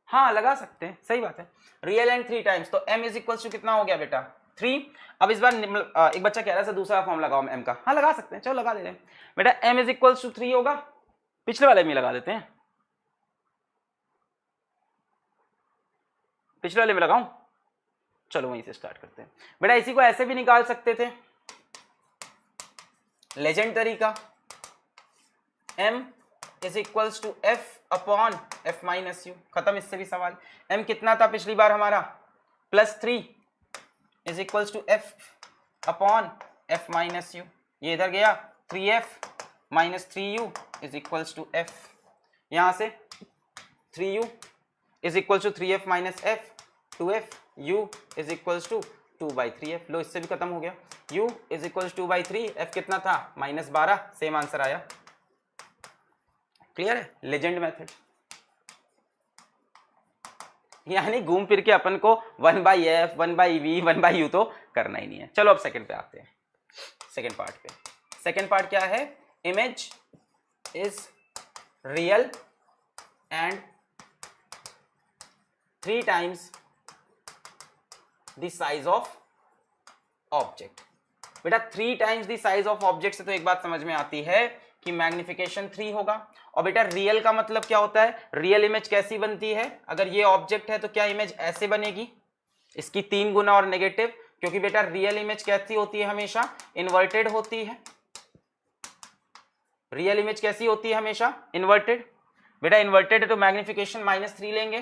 हाँ लगा सकते हैं, सही बात है। रियल एंड 3 टाइम्स, तो m इज इक्वल टू कितना हो गया बेटा 3। अब इस बार एक बच्चा कह रहा है दूसरा फॉर्म लगाओ m का, हाँ लगा सकते हैं, चलो लगा दे रहे हैं बेटा। m इज इक्वल टू 3 होगा, पिछले वाले में लगा देते हैं, पिछले वाले में लगाऊं, चलो वहीं से स्टार्ट करते हैं बेटा। इसी को ऐसे भी निकाल सकते थे, लेजेंड तरीका, m is equals to f upon f minus you, खत्म इससे भी सवाल। m कितना था पिछली बार हमारा +3 is equals to f upon f minus u, ये इधर गया 3f minus 3u is equals to f, यहां से 3u is equals to 3f minus f 2f, u is equals to 2/3f, लो इससे भी खत्म हो गया। u इज इक्वल्स 2/3, f कितना था -12, सेम आंसर आया। क्लियर है, लेजेंड मेथड। यानी घूम फिर के अपन को 1/f 1/v 1/u तो करना ही नहीं है। चलो अब सेकंड पे आते हैं, सेकंड पार्ट पे। सेकंड पार्ट क्या है, image is real and 3 times the size of object. बेटा 3 times the size of object से तो एक बात समझ में आती है कि मैग्निफिकेशन 3 होगा। और बेटा रियल का मतलब क्या होता है, रियल इमेज कैसी बनती है, अगर ये ऑब्जेक्ट है तो क्या इमेज ऐसे बनेगी, इसकी 3 गुना और नेगेटिव, क्योंकि बेटा रियल इमेज कैसी होती है, हमेशा इन्वर्टेड होती है। रियल इमेज कैसी होती है, हमेशा इन्वर्टेड। बेटा इन्वर्टेड है तो मैग्निफिकेशन -3 लेंगे।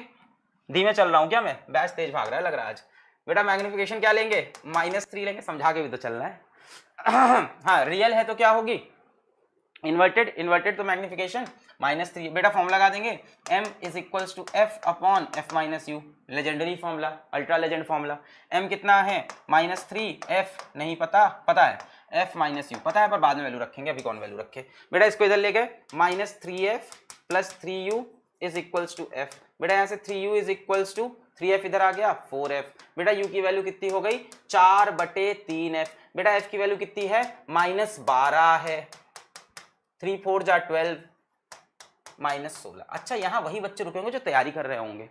धीमे चल रहा हूं क्या मैं, बैच तेज भाग रहा है लग रहा है आज। बेटा मैग्निफिकेशन क्या लेंगे, -3 लेंगे, समझा के भी तो चलना है। हाँ रियल है तो क्या होगी, इन्वर्टेड, इन्वर्टेड तो मैग्निफिकेशन -3। बेटा फॉर्म लगा देंगे, m is equals to f upon f minus u, legendary formula, ultra legend formula. m कितना है -3, f नहीं पता, पता है f माइनस यू पता है, पर बाद में वैल्यू रखेंगे, अभी कौन वैल्यू रखे। बेटा इसको इधर ले गए, -3f plus 3u is equals to f। बेटा यहाँ से 3u is equals to 3f इधर आ गया 4f। बेटा u की वैल्यू कितनी हो गई 4/3f। बेटा f की वैल्यू कितनी है -12 है, 3 4 जा 12 -16। अच्छा यहाँ वही बच्चे रुकेंगे जो तैयारी कर रहे होंगे,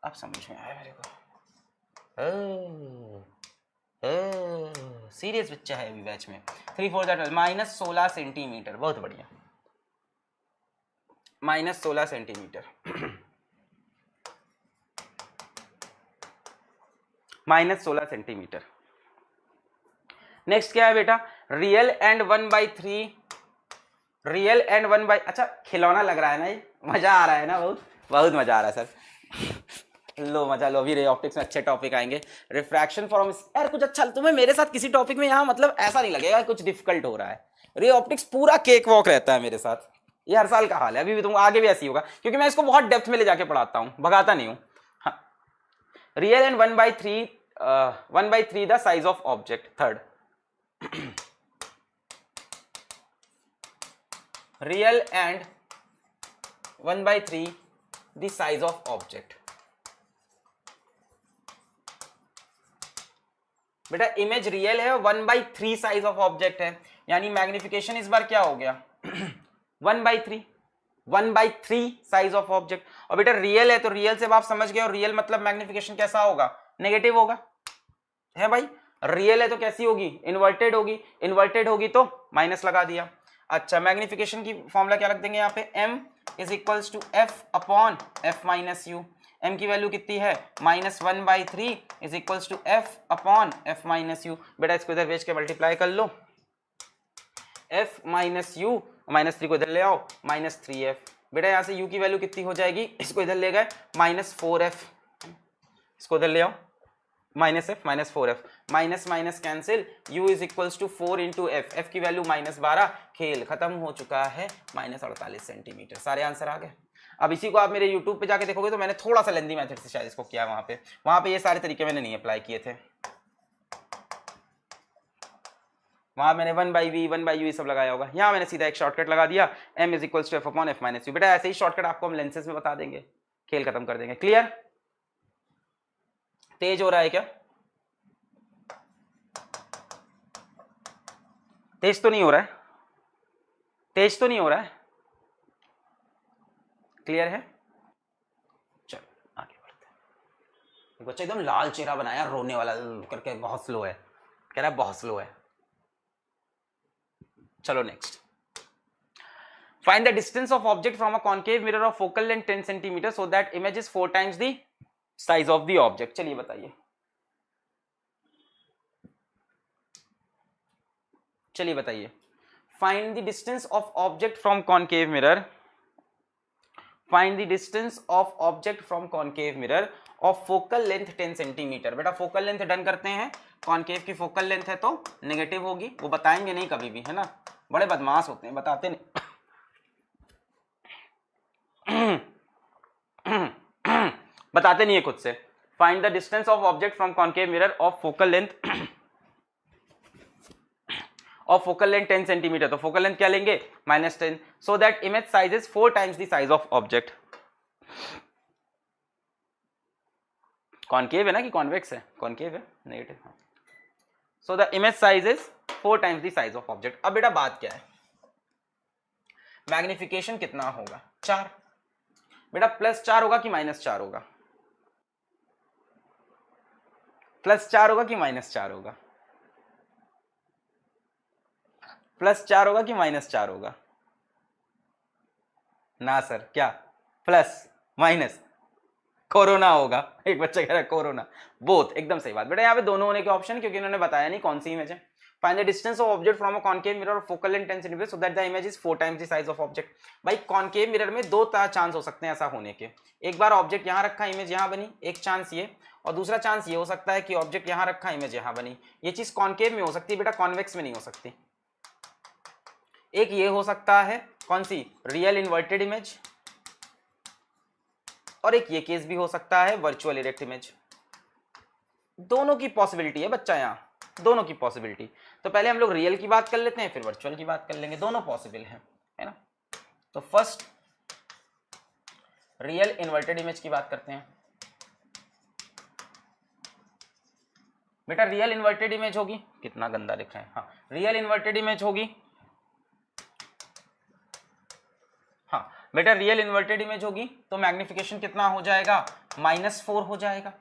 अब समझ में आया मेरे को। सीरियस बच्चा है अभी बैच में। 3 4 जा 12 -16 सेंटीमीटर, बहुत बढ़िया, -16 सेंटीमीटर। -16 सेंटीमीटर। नेक्स्ट क्या है बेटा, रियल एंड 1/3, रियल एंड 1/, अच्छा खिलौना लग रहा है ना, ये मजा आ रहा है ना, बहुत बहुत मजा आ रहा है सर। लो मजा लो, अभी रे ऑप्टिक्स में अच्छे टॉपिक आएंगे। रिफ्रैक्शन फ्रॉम, यार कुछ अच्छा, तुम्हें मेरे साथ किसी टॉपिक में यहाँ मतलब ऐसा नहीं लगेगा कुछ डिफिकल्ट हो रहा है। रे ऑप्टिक्स पूरा केक वॉक रहता है मेरे साथ, ये हर साल का हाल है, अभी भी तुम आगे भी ऐसी होगा, क्योंकि मैं इसको बहुत डेप्थ में ले जाके पढ़ाता हूँ, भगाता नहीं हूँ। हाँ real and 1/3 the size of object. Third, real and 1/3 the size of object. बेटा इमेज रियल है और 1/3 साइज ऑफ ऑब्जेक्ट है, यानी मैग्निफिकेशन इस बार क्या हो गया 1/3 साइज ऑफ ऑब्जेक्ट। और बेटा रियल है तो रियल से आप समझ गए, और रियल मतलब मैग्निफिकेशन कैसा होगा, नेगेटिव होगा, है भाई। रियल है तो कैसी होगी, इन्वर्टेड होगी, इन्वर्टेड होगी तो माइनस लगा दिया। अच्छा मैग्निफिकेशन की फॉर्मूला क्या रख देंगे यहाँ पे, m is equals to f upon f minus you. m की वैल्यू कितनी है -1/3 is equals to f upon f minus you. बेटा इसको इधर भेज के मल्टीप्लाई कर लो, f माइनस यू, -3 को इधर ले आओ -3f। बेटा यहाँ से u की वैल्यू कितनी हो जाएगी, इसको इधर ले गए -4f, इसको इधर ले आओ -f -4f, minus minus cancel, u is equals to 4 into f, f की वैल्यू -12, खेल खत्म हो चुका है, -48 सेंटीमीटर। सारे आंसर आ गए। अब इसी को आप मेरे YouTube पे जाके देखोगे तो मैंने थोड़ा सा लेंदी मेथड से शायद इसको किया, वहां पे ये सारे तरीके मैंने नहीं अप्लाई किए थे, वहां मैंने 1/v 1/u सब लगाया होगा। यहाँ मैंने सीधा एक शॉर्टकट लगा दिया, m is equals to f upon f minus you. बेटा ऐसे ही शॉर्टकट आपको हम लेंसेज में बता देंगे, खेल खत्म कर देंगे। क्लियर, तेज हो रहा है क्या, तेज तो नहीं हो रहा है, तेज तो नहीं हो रहा है, क्लियर है? चलो आगे बढ़ते हैं। बच्चा एकदम लाल चेहरा बनाया, रोने वाला करके, बहुत स्लो है, कह रहा है बहुत स्लो है। चलो next, find the distance of object from a concave mirror of focal length 10 cm so that image is 4 times the size of the object। चलिए बताइए, चलिए बताइए, find the distance of object from concave mirror, find the distance of object from concave mirror of focal length 10 cm। बेटा फोकल लेंथ डन करते हैं, कॉन्केव की फोकल लेंथ है तो नेगेटिव होगी, वो बताएंगे नहीं कभी भी, है ना, बड़े बदमाश होते हैं, बताते नहीं। बताते नहीं है खुद से। Find the distance of object from concave mirror of focal length of focal length 10 centimetre, तो फोकल लेंथ क्या लेंगे -10, so that image size is 4 times the size of object. Concave है ना कि कॉन्वेक्स है? कॉन्केव है, negative. So the image size is 4 times the size of object. अब बेटा बात क्या है, मैग्निफिकेशन कितना होगा? 4। बेटा +4 होगा कि -4 होगा? +4 होगा कि -4 होगा? +4 होगा कि -4 होगा? ना सर, क्या प्लस माइनस? कोरोना होगा। एक बच्चा कह रहा है कोरोना, बोथ, एकदम सही बात। बेटा यहाँ पे दोनों होने के ऑप्शन, क्योंकि इन्होंने बताया नहीं कौन सी इमेज है। Find the distance of object from a concave mirror of focal length 10 centimetre so that the image is 4 times the size of object. भाई कॉन्केव मिरर में दो चांस हो सकते हैं ऐसा होने के, एक बार ऑब्जेक्ट यहाँ रखा, इमेज यहाँ बनी, एक चांस ये, और दूसरा चांस ये हो सकता है कि ऑब्जेक्ट यहाँ रखा, इमेज यहाँ बनी। ये चीज कॉन्केव में हो सकती है बेटा, कॉन्वेक्स में नहीं हो सकती। एक ये हो सकता है, कौन सी? रियल इन्वर्टेड इमेज, और एक ये केस भी हो सकता है वर्चुअल इरेक्ट इमेज। दोनों की पॉसिबिलिटी है बच्चा यहाँ, दोनों की पॉसिबिलिटी। तो पहले हम लोग रियल की बात कर लेते हैं, फिर वर्चुअल की बात कर लेंगे, दोनों पॉसिबल है ना। तो फर्स्ट रियल इन्वर्टेड इमेज की बात करते हैं। बेटा रियल इन्वर्टेड इमेज होगी, कितना गंदा लिख रहे हैं, हाँ रियल इन्वर्टेड इमेज होगी, हाँ बेटा रियल इन्वर्टेड इमेज होगी, तो मैग्निफिकेशन कितना हो जाएगा? -4 हो जाएगा,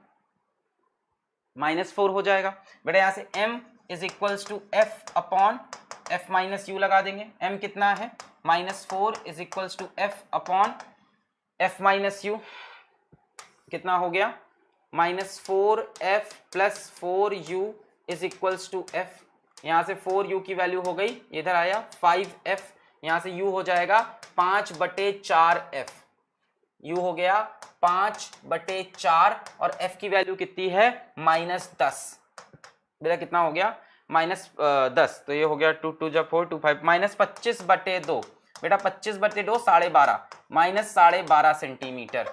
-4 हो जाएगा। बेटा यहाँ से m is equals to f upon f minus u लगा देंगे। m कितना है? -4 is equals to f upon f minus u, कितना हो गया? -4f plus 4u is equals to f। यहाँ से 4u की वैल्यू हो गई, इधर आया 5f, यहाँ से u हो जाएगा 5/4f, u हो गया 5/4, और f की वैल्यू कितनी है? -10। बेटा कितना हो गया? -10, तो ये हो गया 2 2 जा 4 2 5, -25/2। बेटा 25/2 12.5, -12.5 सेंटीमीटर,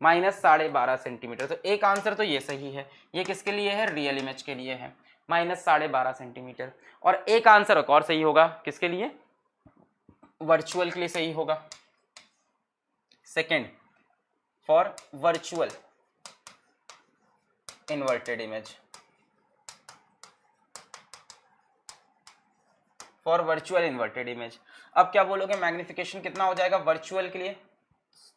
-12.5 सेंटीमीटर। तो एक आंसर तो ये सही है, ये किसके लिए है? रियल इमेज के लिए है, -12.5 सेंटीमीटर। और एक आंसर और सही होगा, किसके लिए? वर्चुअल के लिए सही होगा। Second, for virtual inverted image, for virtual inverted image. अब क्या बोलोगे, मैग्निफिकेशन कितना हो जाएगा वर्चुअल के लिए?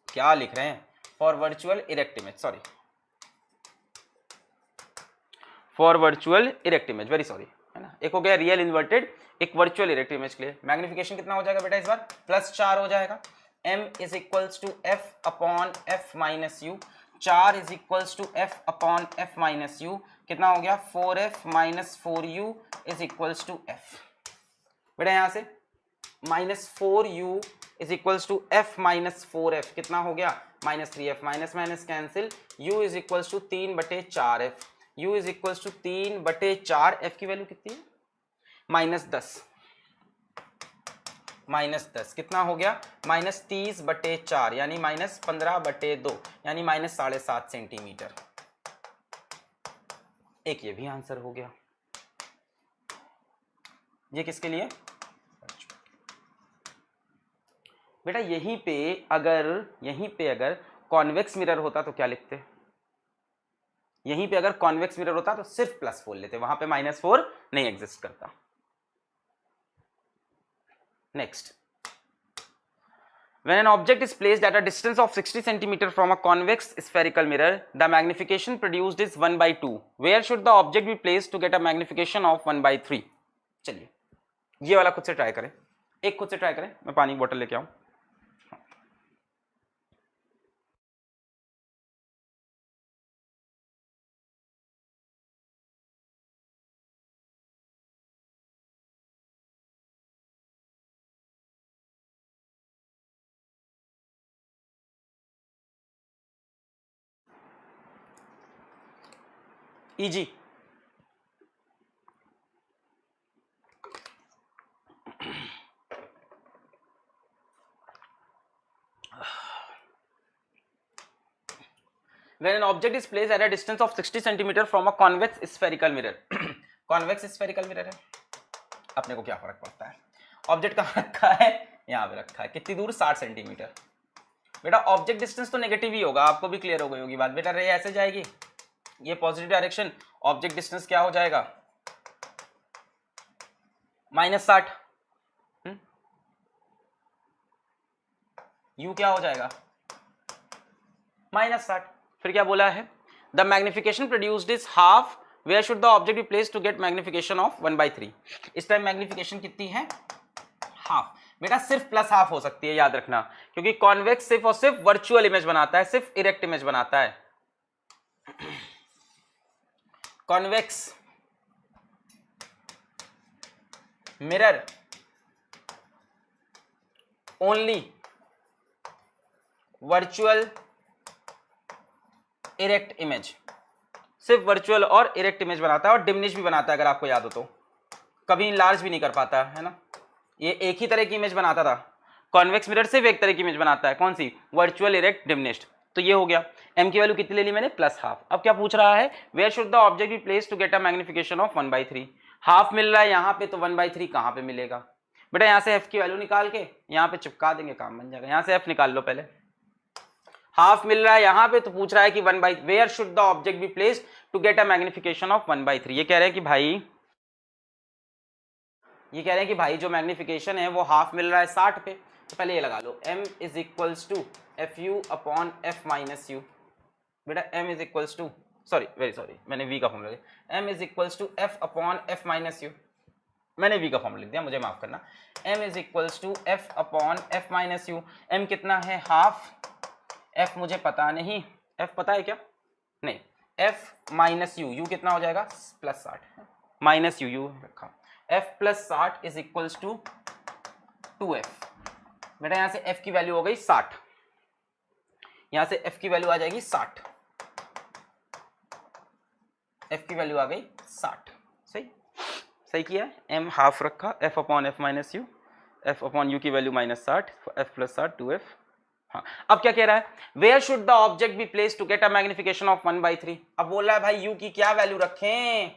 क्या लिख रहे हैं? For virtual erect image, sorry, for virtual erect image, very sorry, है ना। एक हो गया रियल इन्वर्टेड, एक वर्चुअल इरेक्ट इमेज के लिए। मैग्निफिकेशन कितना हो जाएगा बेटा इस बार? +4 हो जाएगा। m is equals to f upon f minus u, 4 is equals to f upon f minus u, कितना हो गया? 4f minus 4u is equals to f। बेटा यहाँ से -4u is equals to f minus 4f, कितना हो गया? -3f, minus minus cancel, u is equals to 3/4f, u is equals to 3/4, f की वैल्यू कितनी है? -10, -10 कितना हो गया? -30/4, यानी -15/2, यानी -7.5 सेंटीमीटर। एक ये भी आंसर हो गया। ये किसके लिए? बेटा यहीं पे अगर कॉन्वेक्स मिरर होता तो क्या लिखते? यहीं पे अगर कॉन्वेक्स मिरर होता तो सिर्फ +4 लेते, वहां पे -4 नहीं एग्जिस्ट करता। Next, When an object is placed at a distance of 60 cm from a convex spherical mirror, the magnification produced is 1/2. Where should the object be placed to get a magnification of 1/3? चलिए ये वाला खुद से ट्राई करें, एक खुद से ट्राई करें, मैं पानी की बोतल लेके आऊं। Easy, when an object is placed at a distance of 60 cm from a convex spherical mirror convex spherical mirror है, अपने को क्या फर्क पड़ता है, ऑब्जेक्ट कहाँ रखा है, यहाँ पे रखा है, कितनी दूर, 60 सेंटीमीटर। बेटा ऑब्जेक्ट डिस्टेंस तो नेगेटिव ही होगा, आपको भी क्लियर हो गई होगी बात। बेटा रे ऐसे जाएगी, ये पॉजिटिव डायरेक्शन, ऑब्जेक्ट डिस्टेंस क्या हो जाएगा, -60, यू क्या हो जाएगा, -60। फिर क्या बोला है, the magnification produced is half, where should the object be placed to get magnification of 1/3। इस टाइम मैग्निफिकेशन कितनी है, हाफ। बेटा सिर्फ प्लस हाफ हो सकती है, याद रखना, क्योंकि कॉन्वेक्स सिर्फ और सिर्फ वर्चुअल इमेज बनाता है, सिर्फ इरेक्ट इमेज बनाता है। Convex mirror only virtual erect image, सिर्फ वर्चुअल और इरेक्ट इमेज बनाता है, और डिमिनिश भी बनाता है, अगर आपको याद हो तो, कभी लार्ज भी नहीं कर पाता है ना। ये एक ही तरह की इमेज बनाता था, कॉन्वेक्स मिरर सिर्फ एक तरह की इमेज बनाता है, कौन सी, वर्चुअल इरेक्ट डिमिनिश्ड। तो ये हो गया, m की वैल्यू कितनी ले ली मैंने, +हाफ। अब क्या पूछ रहा है, where should the object be placed to get a magnification of 1/3। Half मिल रहा है यहाँ पे, तो 1/3 कहाँ पे मिलेगा। बेटा यहाँ से f की वैल्यू निकाल के यहाँ पे चिपका देंगे, काम बन जाएगा। यहाँ से f निकाल लो पहले, हाफ मिल रहा है यहाँ पे, तो पूछ रहा है कि where should the object be placed to get a magnification of 1/3। ये कह रहे हैं कि भाई, जो मैग्निफिकेशन है वो हाफ मिल रहा है 60 पे, तो पहले ये लगा लो, m is equals to FU upon F minus you. बेटा m इज इक्वल्स टू, मैंने v का फॉर्मूला लिया, m is equals to F upon F minus u, मैंने v का फॉर्मूला लिख दिया, मुझे माफ करना। m is equals to F upon F minus you, m कितना है, हाफ, f मुझे पता नहीं, f पता है क्या, नहीं, f माइनस यू, u कितना हो जाएगा, +60, माइनस यू रखा, f + 60 is equals to 2f। बेटा यहां से f की वैल्यू हो गई 60, यहां से f की वैल्यू आ जाएगी 60, f की वैल्यू आ गई 60, सही किया है। m हाफ रखा, f upon f minus you, f upon you की वैल्यू -60, f + 60 2f। हाँ, अब क्या कह रहा है, where should the object be placed to get a magnification of 1/3। अब बोल रहा है भाई u की क्या वैल्यू रखें,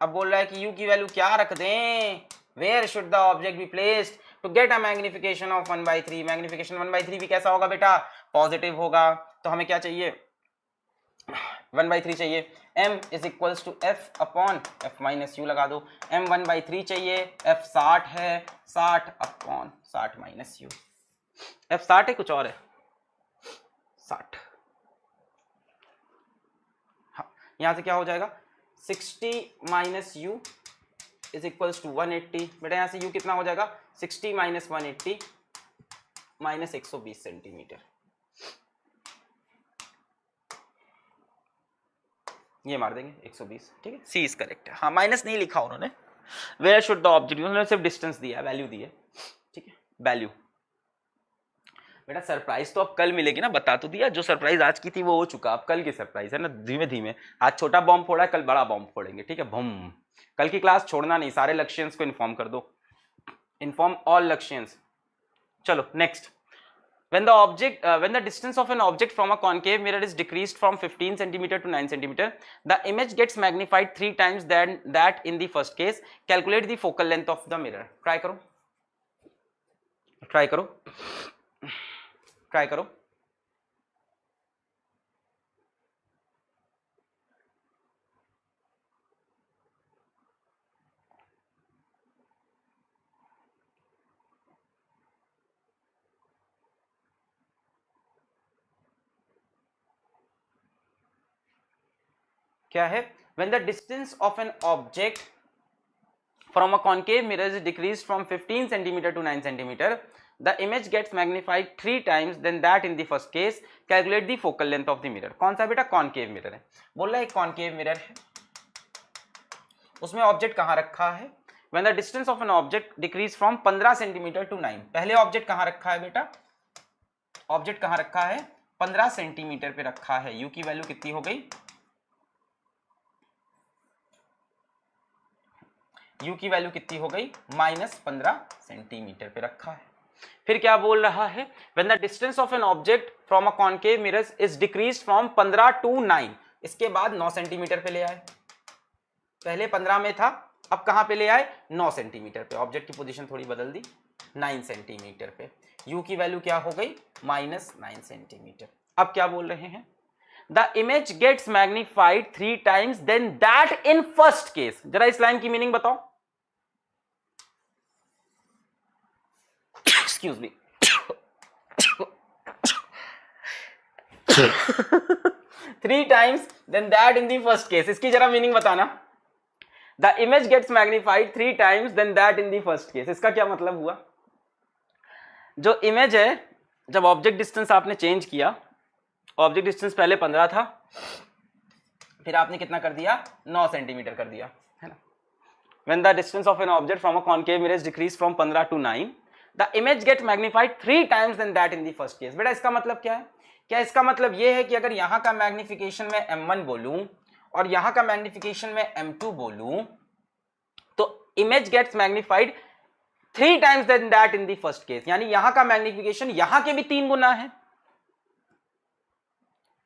अब बोल रहा है कि u की वैल्यू क्या रख दें, where should the object be placed to get a magnification of 1/3। मैग्निफिकेशन 1/3 भी कैसा होगा बेटा, पॉजिटिव होगा, तो हमें क्या चाहिए, 1/3 चाहिए। m is equals to f upon f minus u लगा दो, m 1/3 चाहिए, f 60 है, 60 अपॉन 60 माइनस यू, f 60 है, कुछ और है, 60। हाँ, यहां से क्या हो जाएगा, 60 minus you is equals to 180। बेटा यहां से u कितना हो जाएगा, 60 माइनस 180 माइनस 120 सेंटीमीटर, ये मार देंगे 120, ठीक है, सी इज करेक्ट है। हाँ, माइनस नहीं लिखा उन्होंने, वेयर शुड द ऑब्जेक्ट, उन्होंने सिर्फ डिस्टेंस दिया, वैल्यू दी है, ठीक है, वैल्यू। बेटा सरप्राइज तो अब कल मिलेगी ना, बता तो दिया, जो सरप्राइज आज की थी वो हो चुका, अब कल की सरप्राइज है ना, धीमे धीमे, आज छोटा बॉम्ब फोड़ा है, कल बड़ा बॉम्ब फोड़ेंगे, ठीक है, बम। कल की क्लास छोड़ना नहीं, सारे लक्ष्यंस को इन्फॉर्म कर दो, इन्फॉर्म ऑल लक्ष्यंस। चलो next, when the distance of an object from a concave mirror is decreased from 15 centimeter to 9 centimeter, the image gets magnified 3 times than that in the first case. Calculate the focal length of the mirror. Try करो, try करो, try करो। क्या है, when the distance of an object from a concave mirror is decrease from 15 centimetre to 9 centimetre, the image gets magnified 3 times than that in the first case, calculate the focal length of the mirror. कौन सा बेटा, कॉनकेव मिरर है। बोल रहा है एक कॉनकेव मिरर है, उसमें ऑब्जेक्ट कहाँ रखा है, when the distance of an object decrease from 15 centimetre to 9। पहले ऑब्जेक्ट कहाँ रखा है बेटा, ऑब्जेक्ट कहाँ रखा है, 15 सेंटीमीटर पे रखा है। यू की वैल्यू कितनी हो गई, यू की वैल्यू कितनी हो गई, -15 सेंटीमीटर पे रखा है। फिर क्या बोल रहा है, when the distance of an object from a concave mirror is decrease from 15 to 9, इसके बाद 9 सेंटीमीटर पे ले आए। पहले 15 में था, अब कहां पे ले आए, 9 सेंटीमीटर पे। ऑब्जेक्ट की पोजीशन थोड़ी बदल दी, 9 सेंटीमीटर पे। यू की वैल्यू क्या हो गई, -9 सेंटीमीटर। अब क्या बोल रहे हैं, the image gets magnified 3 times than that in first case. जरा इस लाइन की मीनिंग बताओ, excuse me. 3 times than that in the first case, इसकी जरा मीनिंग बताना। The image gets magnified 3 times than that in the first case, इसका क्या मतलब हुआ, जो इमेज है, जब ऑब्जेक्ट डिस्टेंस आपने चेंज किया, ऑब्जेक्ट डिस्टेंस पहले 15 था, फिर आपने कितना कर दिया, 9 सेंटीमीटर कर दिया, है ना। When the distance of an object from a concave mirror is decreased from 15 to 9, the image gets magnified 3 times than that in the first case। बेटा इसका मतलब क्या है, क्या इसका मतलब ये है कि अगर यहां का मैग्निफिकेशन में M1 बोलूं और यहां का मैग्निफिकेशन में M2 बोलूं, तो image gets magnified 3 times than that in the first case, यानी यहां का मैग्निफिकेशन यहां के भी 3 गुना है,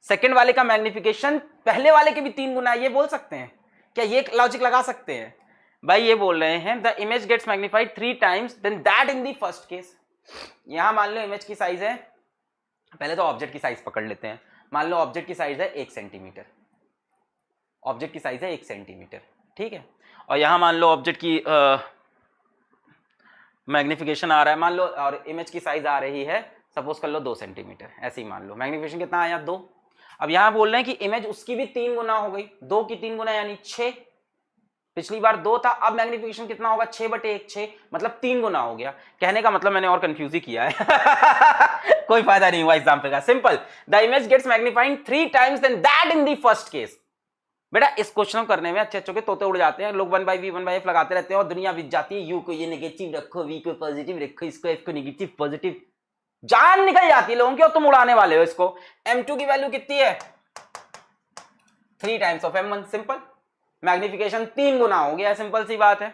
सेकंड वाले का मैग्निफिकेशन पहले वाले के भी 3 गुना है। ये बोल सकते हैं क्या, ये लॉजिक लगा सकते हैं भाई। ये बोल रहे हैं the image gets magnified 3 times than that in the first case. यहां मान लो इमेज की साइज है, पहले तो ऑब्जेक्ट की साइज पकड़ लेते हैं, मान लो ऑब्जेक्ट की साइज है 1 सेंटीमीटर, ऑब्जेक्ट की साइज है 1 सेंटीमीटर, ठीक है। और यहां मान लो ऑब्जेक्ट की मैग्निफिकेशन आ रहा है, मान लो, और इमेज की साइज आ रही है, सपोज कर लो 2 सेंटीमीटर, ऐसे ही मान लो। मैग्निफिकेशन कितना आया, 2। अब यहां बोल रहे हैं कि इमेज उसकी भी 3 गुना हो गई, 2 की 3 गुना यानी 6। पिछली बार 2 था, अब मैग्निफिकेशन कितना होगा, 6/1, 6 मतलब 3 गुना हो गया। कहने का मतलब मैंने और कंफ्यूज ही किया है। कोई फायदा नहीं हुआ एग्जाम्पल का, simple. The image gets magnified 3 times than that in the first case. बेटा इस क्वेश्चन करने में अच्छे अच्छे के तोते उड़ जाते हैं, लोग 1/v 1/f लगाते रहते हैं और दुनिया बीत जाती है। यू को ये नेगेटिव रखो, वी को पॉजिटिव रखो, इसको एफ को नेगेटिव पॉजिटिव, जान निकल जाती है लोगों की और तुम उड़ाने वाले हो इसको। M2 की वैल्यू कितनी है, 3 times of M1, simple. Magnification 3 गुना हो गया, सिंपल सी बात है।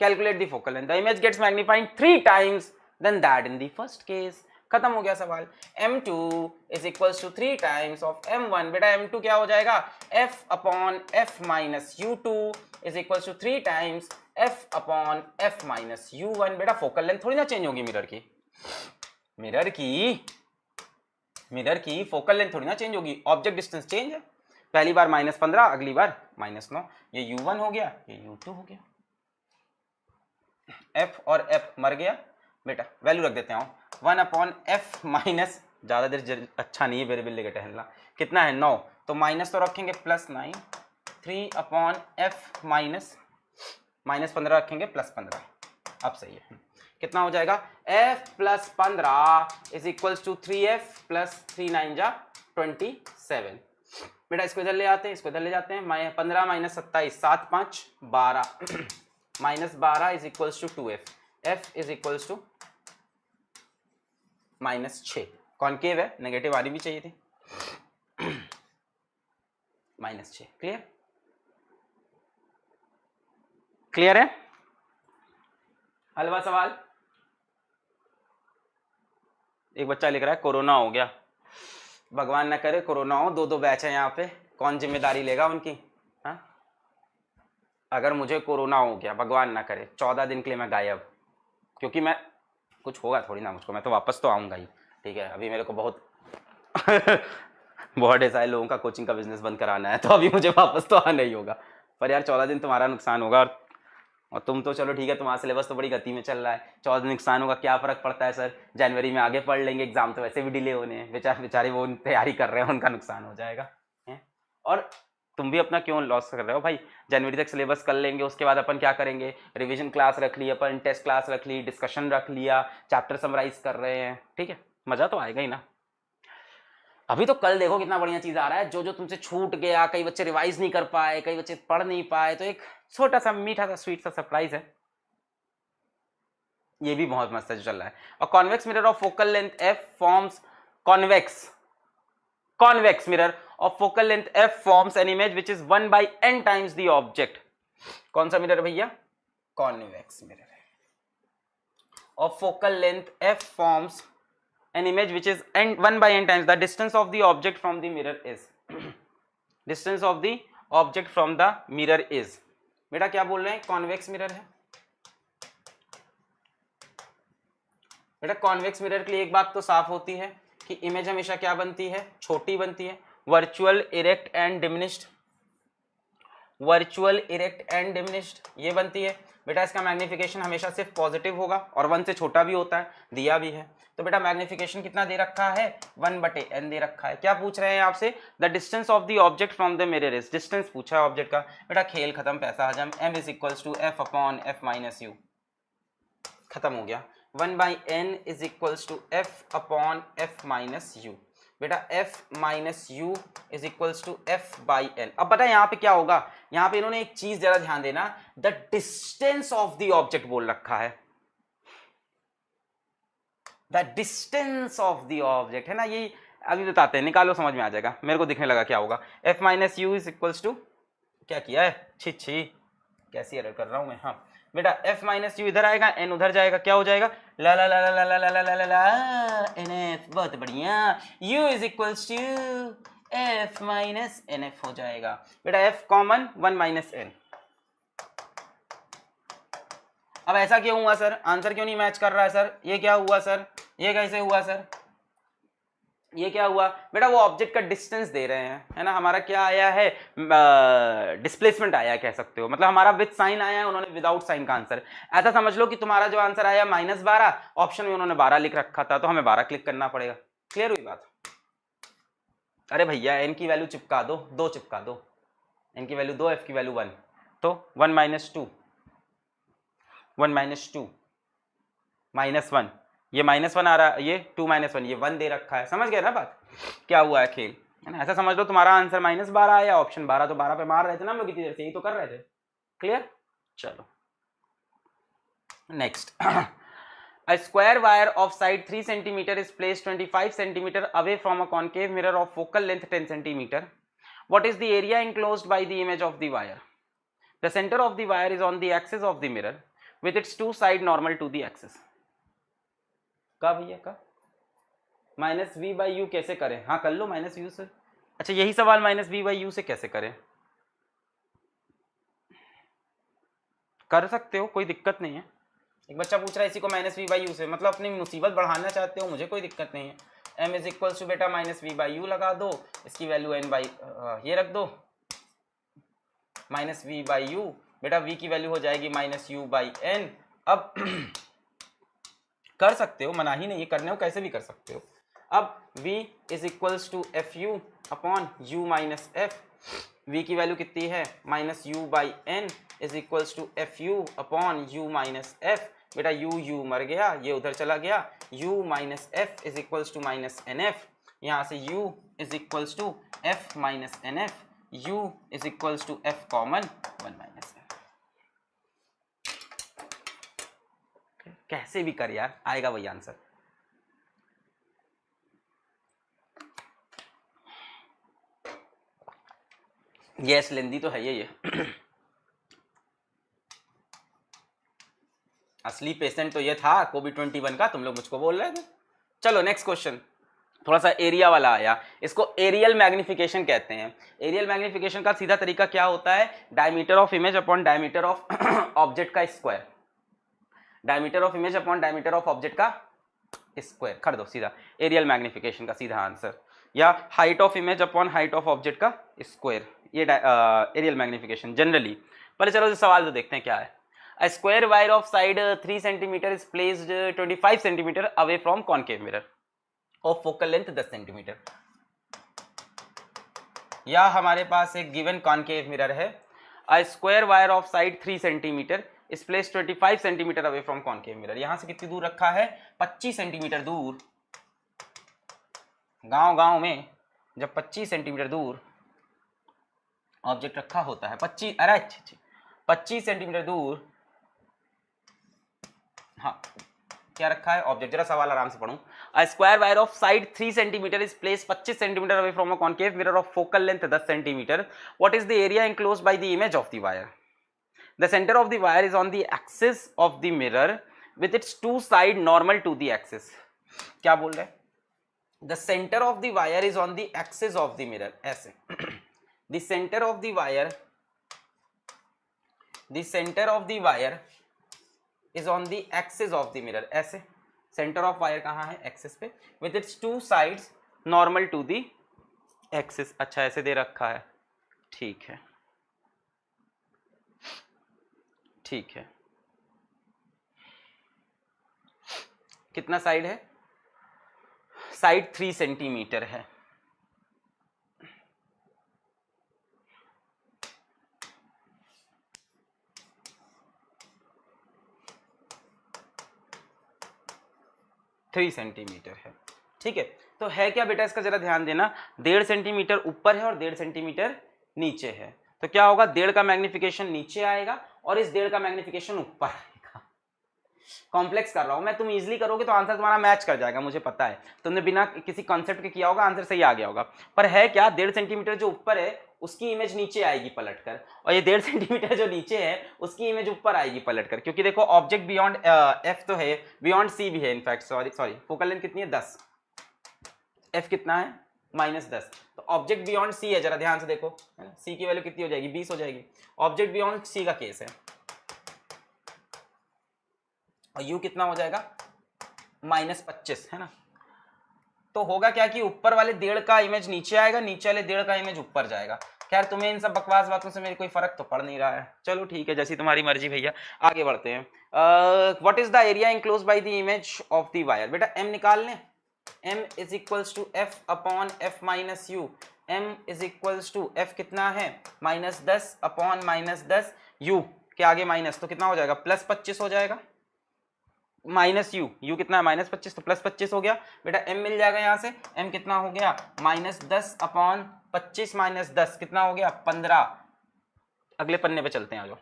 Calculate the focal length, the image gets magnified 3 times than that in the first case. खत्म हो गया सवाल। M2 is equals to 3 times of M1। बेटा M2 क्या हो जाएगा, F upon F minus U2 is equals to 3 times F upon F minus U1। बेटा फोकल लेंथ थोड़ी ना चेंज होगी मिरर की, मिरर की फोकल लेंथ थोड़ी ना चेंज होगी, ऑब्जेक्ट डिस्टेंस चेंज है। पहली बार -15, अगली बार -9, ये U1 हो गया, ये U2 हो गया। F और F मर गया, बेटा वैल्यू रख देते हैं 1/f माइनस, ज्यादा देर अच्छा नहीं है वेरिएबल लेके टहलना। कितना है, 9, तो माइनस तो रखेंगे +9, 3/f माइनस -15 रखेंगे +15। अब सही है, कितना हो जाएगा, f + 15 is equals to 3f + 3 9 जा 27। बेटा इसको इधर ले आते हैं, इसको इधर ले जाते हैं। 15 - 27 7 5 12 -12 is equals to 2f, f is equals to -6। Concave है, नेगेटिव आनी भी चाहिए थी, -6। क्लियर, क्लियर है। हलवा सवाल। एक बच्चा लिख रहा है कोरोना हो गया, भगवान ना करे कोरोना हो, 2 बैच है यहाँ पे, कौन जिम्मेदारी लेगा उनकी। हाँ, अगर मुझे कोरोना हो गया, भगवान ना करे, 14 दिन के लिए मैं गायब, क्योंकि मैं, कुछ होगा थोड़ी ना मुझको, मैं तो वापस तो आऊँगा ही, ठीक है। अभी मेरे को बहुत बहुत ऐसा लोगों का कोचिंग का बिजनेस बंद कराना है, तो अभी मुझे वापस तो आना ही होगा। पर यार 14 दिन तुम्हारा नुकसान होगा, और तुम तो चलो ठीक है, तुम्हारा सिलेबस तो बड़ी गति में चल रहा है, 14 दिन नुकसान होगा, क्या फ़र्क पड़ता है सर, जनवरी में आगे पढ़ लेंगे, एग्जाम तो वैसे भी डिले होने हैं, बेचारे वो तैयारी कर रहे हैं, उनका नुकसान हो जाएगा। और तुम भी अपना क्यों लॉस कर रहे हो भाई? जनवरी तक सिलेबस कर लेंगे, उसके बाद अपन क्या करेंगे, रिवीजन क्लास रख ली अपन, टेस्ट क्लास रख ली, डिस्कशन रख लिया, चैप्टर समराइज कर रहे हैं, ठीक है, मजा तो आएगा ही ना। अभी तो कल देखो कितना बढ़िया चीज आ रहा है, जो जो तुमसे छूट गया, कई बच्चे रिवाइज नहीं कर पाए, कई बच्चे पढ़ नहीं पाए, तो एक छोटा सा मीठा सा स्वीट सा सरप्राइज है, ये भी बहुत मस्त है जो चल रहा है। और convex mirror of focal length F forms convex mirror of focal length f forms an image which is 1 by n times the object. कौन सा मिरर भैया? कॉन्वेक्स मिरर है। of focal length f forms an image which is 1 by n times the distance of the object from the mirror is distance of the object from the mirror is। बेटा क्या बोल रहे हैं? कॉन्वेक्स मिरर है। बेटा कॉन्वेक्स मिरर के लिए एक बात तो साफ होती है कि इमेज हमेशा क्या बनती है? छोटी बनती है, virtual erect and diminished, virtual erect and diminished ये बनती है। बेटा इसका मैग्निफिकेशन हमेशा सिर्फ पॉजिटिव होगा और 1 से छोटा भी होता है, दिया भी है। तो बेटा मैग्निफिकेशन कितना दे रखा है? 1/n दे रखा है। क्या पूछ रहे हैं आपसे? The distance of the object from the mirror is, distance पूछा है ऑब्जेक्ट का। बेटा खेल खत्म, पैसा हजम, m is equals to f upon f minus you, खत्म हो गया। 1/n is equals to f upon f minus you. बेटा f minus you is equals to f by n। अब पता है यहाँ पे क्या होगा? यहाँ पे इन्होंने एक चीज जरा ध्यान देना, the distance of the object बोल रखा है, the distance of the object है ना, ये अभी बताते हैं, निकालो समझ में आ जाएगा, मेरे को दिखने लगा क्या होगा। f minus you is equals to, क्या किया है, छी छी कैसी एरर कर रहा हूं मैं। हाँ बेटा f माइनस यू इधर आएगा, n उधर जाएगा, क्या हो जाएगा? ला ला ला ला ला ला ला ला ला ला NF, बहुत बढ़िया। u is equals to f minus NF हो जाएगा। बेटा f कॉमन 1 माइनस n। अब ऐसा क्यों हुआ सर? आंसर क्यों नहीं मैच कर रहा है सर? ये क्या हुआ सर? ये कैसे हुआ सर? ये क्या हुआ? बेटा वो ऑब्जेक्ट का डिस्टेंस दे रहे हैं, है ना, हमारा क्या आया है? डिस्प्लेसमेंट आया कह सकते हो, मतलब हमारा विद साइन आया है, उन्होंने विदाउट साइन का आंसर। ऐसा समझ लो कि तुम्हारा जो आंसर आया -12, ऑप्शन में उन्होंने 12 लिख रखा था, तो हमें 12 क्लिक करना पड़ेगा। क्लियर हुई बात? अरे भैया n की वैल्यू चिपका दो, 2 चिपका दो, n की वैल्यू 2, f की वैल्यू 1, तो 1 माइनस 2, 1 माइनस 2 माइनस 1, ये -1 आ रहा है, ये 2 माइनस 1, ये 1 दे रखा है। समझ गए ना बात क्या हुआ है खेल, है ना? ऐसा समझ लो तुम्हारा आंसर -12 आया, ऑप्शन 12, तो 12 पे मार रहे थे ना हम लोग इतनी देर से, यही तो कर रहे थे। क्लियर? चलो next. A square wire of side 3 cm is placed 25 cm away from a concave mirror of focal length 10 cm. What is the area enclosed by the image of the wire? The center of the wire is on the axis of the mirror with its two side normal to the axis. का भैया का -v/u कैसे करें? हाँ कर लो -u से। अच्छा यही सवाल -v/u से कैसे करें? कर सकते हो, कोई दिक्कत नहीं है। एक बच्चा पूछ रहा है इसी को -v/u से, मतलब अपनी मुसीबत बढ़ाना चाहते हो, मुझे कोई दिक्कत नहीं है। m इज इक्वल्स टू बेटा -v/u लगा दो, इसकी वैल्यू n बाई ये रख दो, -v/u, बेटा v की वैल्यू हो जाएगी -u/n। अब कर सकते हो, मना ही नहीं है, करने हो कैसे भी कर सकते हो। अब v is equals to FU upon u minus f, v की वैल्यू कितनी है? -u/n is equals to FU upon u minus f। बेटा u मर गया, ये उधर चला गया, u minus f is equals to -nf, यहाँ से u is equals to f minus nf, u is equals to f common 1 minus f। कैसे भी कर यार, आएगा वही आंसर। यस लेंदी तो है ये असली पेशेंट तो ये था COVID-21 का, तुम लोग मुझको बोल रहे थे। चलो नेक्स्ट क्वेश्चन, थोड़ा सा एरिया वाला आया, इसको एरियल मैग्निफिकेशन कहते हैं। एरियल मैग्निफिकेशन का सीधा तरीका क्या होता है? Diameter of image upon diameter of object का square, diameter of image upon diameter of object का स्क्वायर कर दो सीधा, एरियल मैग्निफिकेशन का सीधा आंसर, या height of image upon height of object का स्क्वायर, ये एरियल मैग्निफिकेशन जनरली। पहले चलो सवाल तो देखते हैं क्या है। A square wire of side 3 cm is placed 25 cm away from concave mirror of focal length 10 cm. या हमारे पास एक गिवन कॉनकेव मिरर है, अ square wire of side 3 centimetre is placed 25 centimetre away from concave mirror. यहां से कितनी दूर रखा है? 25 सेंटीमीटर दूर। गांव में जब 25 सेंटीमीटर दूर ऑब्जेक्ट रखा होता है, 25 सेंटीमीटर दूर, हाँ क्या रखा है ऑब्जेक्ट, जरा सवाल आराम से पढ़ूं। A square wire of side 3 centimetre is place 25 centimetre away from a concave mirror of focal length 10 centimetre. What is the area enclosed by the image of the wire? The centre of the wire is on the axis of the mirror with its two side normal to the axis. क्या बोल रहे हैं? The centre of the wire is on the axis of the mirror, ऐसे the centre of the wire is on the axis of the mirror, ऐसे सेंटर ऑफ वायर कहाँ है? एक्सिस पे, with its two sides normal to the axis। अच्छा ऐसे दे रखा है, ठीक है ठीक है। कितना साइड है? साइड 3 सेंटीमीटर है। थ्री सेंटीमीटर है, ठीक है। तो है क्या बेटा इसका जरा ध्यान देना, 1.5 सेंटीमीटर ऊपर है और 1.5 सेंटीमीटर नीचे है। तो क्या होगा? 1.5 का मैग्निफिकेशन नीचे आएगा और इस 1.5 का मैग्निफिकेशन ऊपर आएगा। कॉम्प्लेक्स कर रहा हूं मैं, तुम इजीली करोगे तो आंसर तुम्हारा मैच कर जाएगा, मुझे पता है। तुमने बिना किसी कॉन्सेप्ट के किया होगा, आंसर सही आ गया होगा। पर है क्या, 1.5 सेंटीमीटर जो ऊपर है उसकी इमेज नीचे आएगी पलटकर, और ये 1.5 सेंटीमीटर जो नीचे है उसकी इमेज ऊपर आएगी पलटकर, क्योंकि देखो ऑब्जेक्ट बियॉन्ड एफ तो है, बियॉन्ड सी भी है इनफैक्ट, सॉरी फोकल लेंथ कितनी है? 10, एफ कितना है? -10। तो ऑब्जेक्ट बियॉन्ड सी है, जरा ध्यान से देखो, है ना, सी की वैल्यू कितनी हो जाएगी? 20 हो जाएगी। ऑब्जेक्ट बियॉन्ड सी का केस है, और यू कितना हो जाएगा? -25, है ना। तो होगा क्या कि ऊपर वाले 1.5 का इमेज नीचे आएगा, नीचे वाले 1.5 का इमेज ऊपर जाएगा। खैर तुम्हें इन सब बकवास बातों से मेरी कोई फर्क तो पड़ नहीं रहा है, चलो ठीक है, जैसी तुम्हारी मर्जी भैया। आगे बढ़ते हैं। What is the area enclosed by the image of the wire? बेटा एम निकाल लें। m is equals to F upon F minus you. m is equals to F कितना है? -10 अपॉन -10 यू के आगे माइनस, तो कितना हो जाएगा? +25 हो जाएगा। माइनस यू कितना है? -25, तो +25 हो गया। बेटा m मिल जाएगा यहाँ से, m कितना हो गया? -10 अपॉन 25 -10 कितना हो गया? 15। अगले पन्ने पे चलते हैं, आ जाओ।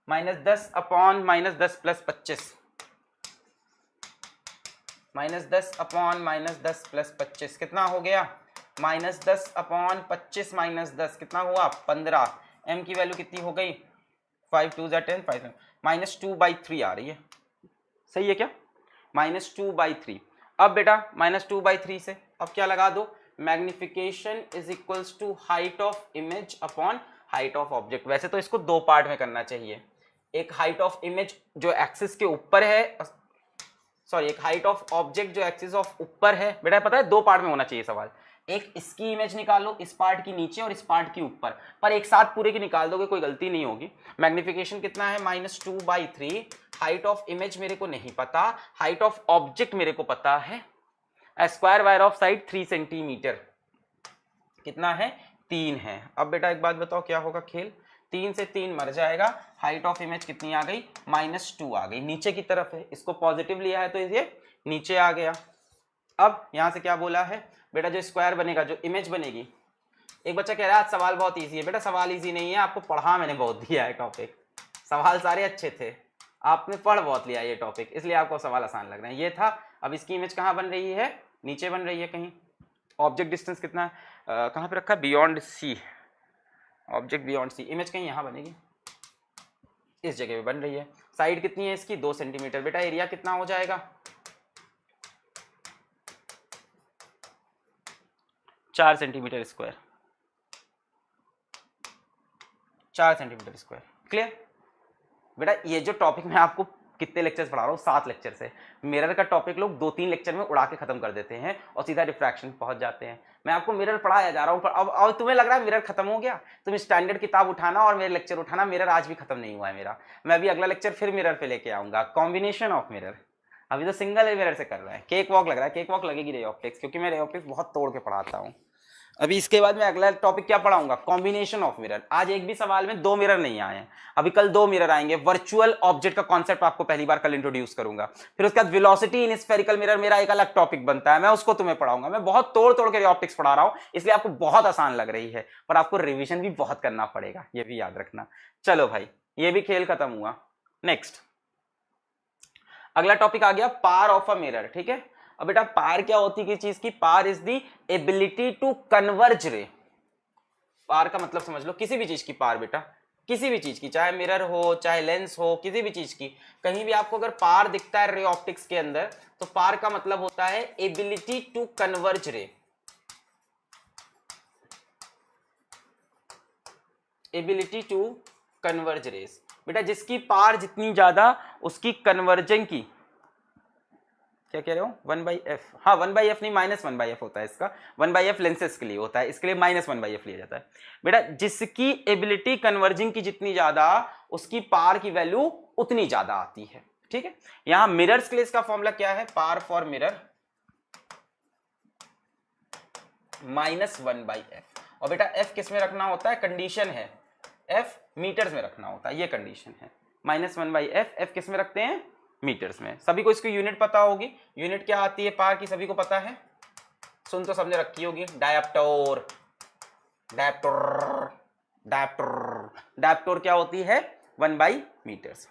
-10 अपॉन -10 + 25, -10 अपॉन -10 + 25 कितना हो गया? -10 अपॉन 25 -10 कितना हुआ? 15। m की वैल्यू कितनी हो गई? 5 2 10 5 -2/3 आ रही है, सही है क्या? -2/3। अब बेटा -2/3 से अब क्या लगा दो? Magnification is equals to height of image upon height of object. वैसे तो इसको 2 पार्ट में करना चाहिए, एक हाइट ऑफ इमेज जो एक्सिस के ऊपर है, सॉरी एक हाइट ऑफ ऑब्जेक्ट जो एक्सिस ऑफ ऊपर है। बेटा पता है 2 पार्ट में होना चाहिए सवाल, एक इसकी इमेज निकालो, इस पार्ट की नीचे और इस पार्ट की ऊपर, पर एक साथ पूरे की निकाल दोगे, कोई गलती नहीं होगी। मैग्निफिकेशन कितना है? -2/3। हाइट ऑफ इमेज मेरे को नहीं पता, हाइट ऑफ ऑब्जेक्ट मेरे को पता है। Square wire of side 3 centimetre कितना है? 3 है। अब बेटा एक बात बताओ, क्या होगा खेल? 3 से 3 मर जाएगा, हाइट ऑफ इमेज कितनी आ गई? -2 आ गई, नीचे की तरफ है, इसको पॉजिटिव लिया है तो ये नीचे आ गया। अब यहां से क्या बोला है? बेटा जो स्क्वायर बनेगा, जो इमेज बनेगी, एक बच्चा कह रहा है आज सवाल बहुत इजी है। बेटा सवाल इजी नहीं है, आपको पढ़ा मैंने बहुत दिया है टॉपिक, सवाल सारे अच्छे थे, आपने पढ़ बहुत लिया ये टॉपिक, इसलिए आपको सवाल आसान लग रहे हैं। ये था। अब इसकी इमेज कहाँ बन रही है? नीचे बन रही है कहीं। ऑब्जेक्ट डिस्टेंस कितना है? कहाँ पे रखा? Beyond C, object beyond C, image कहीं यहाँ बनेगी, इस जगह पे बन रही है। साइड कितनी है इसकी? 2 सेंटीमीटर। बेटा एरिया कितना हो जाएगा? 4 centimetre square, 4 centimetre square. Clear? बेटा ये जो टॉपिक मैं आपको कितने लेक्चर्स पढ़ा रहा हूँ? 7 लेक्चर से। मिरर का टॉपिक लोग 2-3 लेक्चर में उड़ा के खत्म कर देते हैं और सीधा रिफ्रैक्शन पहुंच जाते हैं। मैं आपको मिरर पढ़ाया जा रहा हूँ, अब तुम्हें लग रहा है मिरर खत्म हो गया, तुम स्टैंडर्ड किताब उठाना और मेरे लेक्चर उठाना। मिरर आज भी खत्म नहीं हुआ है मेरा, मैं अभी अगला लेक्चर फिर मिरर पे लेके आऊंगा, कॉम्बिनेशन ऑफ मिरर। अभी तो सिंगल मिरर से कर रहा है, केक वॉक लग रहा है, केक वॉक लगेगी रे ऑप्टिक्स, क्योंकि मैं रे ऑप्टिक्स बहुत तोड़ के पढ़ाता हूँ। अभी इसके बाद मैं अगला टॉपिक क्या पढ़ाऊंगा, कॉम्बिनेशन ऑफ मिरर। आज एक भी सवाल में 2 मिरर नहीं आए हैं, अभी कल 2 मिरर आएंगे। वर्चुअल ऑब्जेक्ट का कॉन्सेप्ट आपको पहली बार कल इंट्रोड्यूस करूंगा। फिर उसके बाद वेलोसिटी इन स्फेरिकल मिरर मेरा एक अलग टॉपिक बनता है, मैं उसको तुम्हें पढ़ाऊंगा। मैं बहुत तोड़ तोड़ के ऑप्टिक्स पढ़ा रहा हूं, इसलिए आपको बहुत आसान लग रही है, पर आपको रिविजन भी बहुत करना पड़ेगा, ये भी याद रखना। चलो भाई, ये भी खेल खत्म हुआ। नेक्स्ट अगला टॉपिक आ गया पार ऑफ अ मिरर। ठीक है, अब बेटा पार क्या होती है किस चीज की, power is the ability to converge ray. Power का मतलब समझ लो किसी भी चीज की पार बेटा, किसी भी चीज की, चाहे मिरर हो चाहे लेंस हो, किसी भी चीज की, कहीं भी आपको अगर पार दिखता है रे ऑप्टिक्स के अंदर, तो पार का मतलब होता है एबिलिटी टू कन्वर्ज रे। एबिलिटी टू कन्वर्ज रेस बेटा, जिसकी पार जितनी ज्यादा उसकी कन्वर्जन की, क्या कह रहे हो, 1/f, हाँ 1/f नहीं -1/f होता है इसका। 1/f लेंसेज के लिए होता है, इसके लिए -1/f लिया जाता है बेटा। जिसकी एबिलिटी कन्वर्जिंग की जितनी ज्यादा, उसकी पार की वैल्यू उतनी ज्यादा आती है। ठीक है, यहां मिरर्स के लिए इसका फॉर्मूला क्या है, पार फॉर मिरर -1/f। और बेटा f किस में रखना होता है, कंडीशन है, f मीटर्स में रखना होता है, ये कंडीशन है। -1/f, f किस में रखते हैं, मीटर्स में। सभी को इसकी यूनिट पता होगी, यूनिट क्या आती है पार की, सभी को पता है, सुन तो सबने रखी होगी, डायप्टोर। डायप्टोर डायप्टोर डायप्टोर क्या होती है, 1/मीटर्स।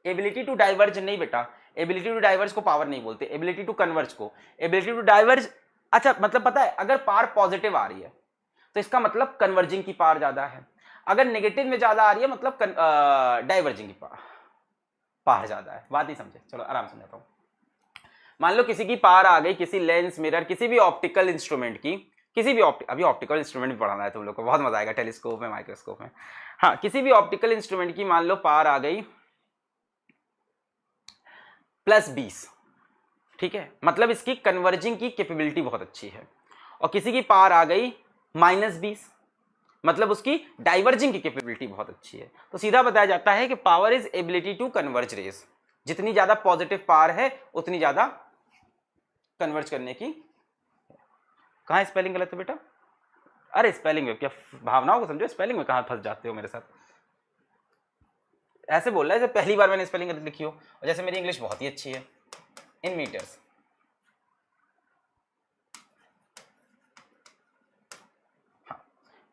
एबिलिटी टू डाइवर्ज नहीं बेटा, एबिलिटी टू डाइवर्ज को पावर नहीं बोलते, एबिलिटी टू कन्वर्ज को। एबिलिटी टू डाइवर्ज, अच्छा मतलब पता है, अगर पार पॉजिटिव आ रही है तो इसका मतलब कन्वर्जिंग की पार ज्यादा है, अगर नेगेटिव में ज्यादा आ रही है मतलब डाइवर्जिंग की पार ज्यादा है। बात नहीं समझे, चलो आराम समझाता हूं। मान लो किसी की पार आ गई, किसी लेंस मिरर किसी भी ऑप्टिकल इंस्ट्रूमेंट की, किसी भी अभी ऑप्टिकल इंस्ट्रूमेंट भी पढ़ाना है तुम लोग को, बहुत मजा आएगा, टेलीस्कोप में माइक्रोस्कोप में। हाँ, किसी भी ऑप्टिकल इंस्ट्रूमेंट की मान लो पार आ गई +20, ठीक है, मतलब इसकी कन्वर्जिंग की कैपेबिलिटी बहुत अच्छी है। और किसी की पार आ गई -20, मतलब उसकी डाइवर्जिंग की कैपेबिलिटी बहुत अच्छी है। तो सीधा बताया जाता है कि power is ability to converge rays, जितनी ज्यादा पॉजिटिव पार है उतनी ज्यादा कन्वर्ज करने की। कहां स्पेलिंग गलत है बेटा, अरे स्पेलिंग में क्या, भावनाओं को समझो, स्पेलिंग में कहां फंस जाते हो मेरे साथ। ऐसे बोल रहा है जैसे पहली बार मैंने स्पेलिंग गलत लिखी हो, और जैसे मेरी इंग्लिश बहुत ही अच्छी है। In metres,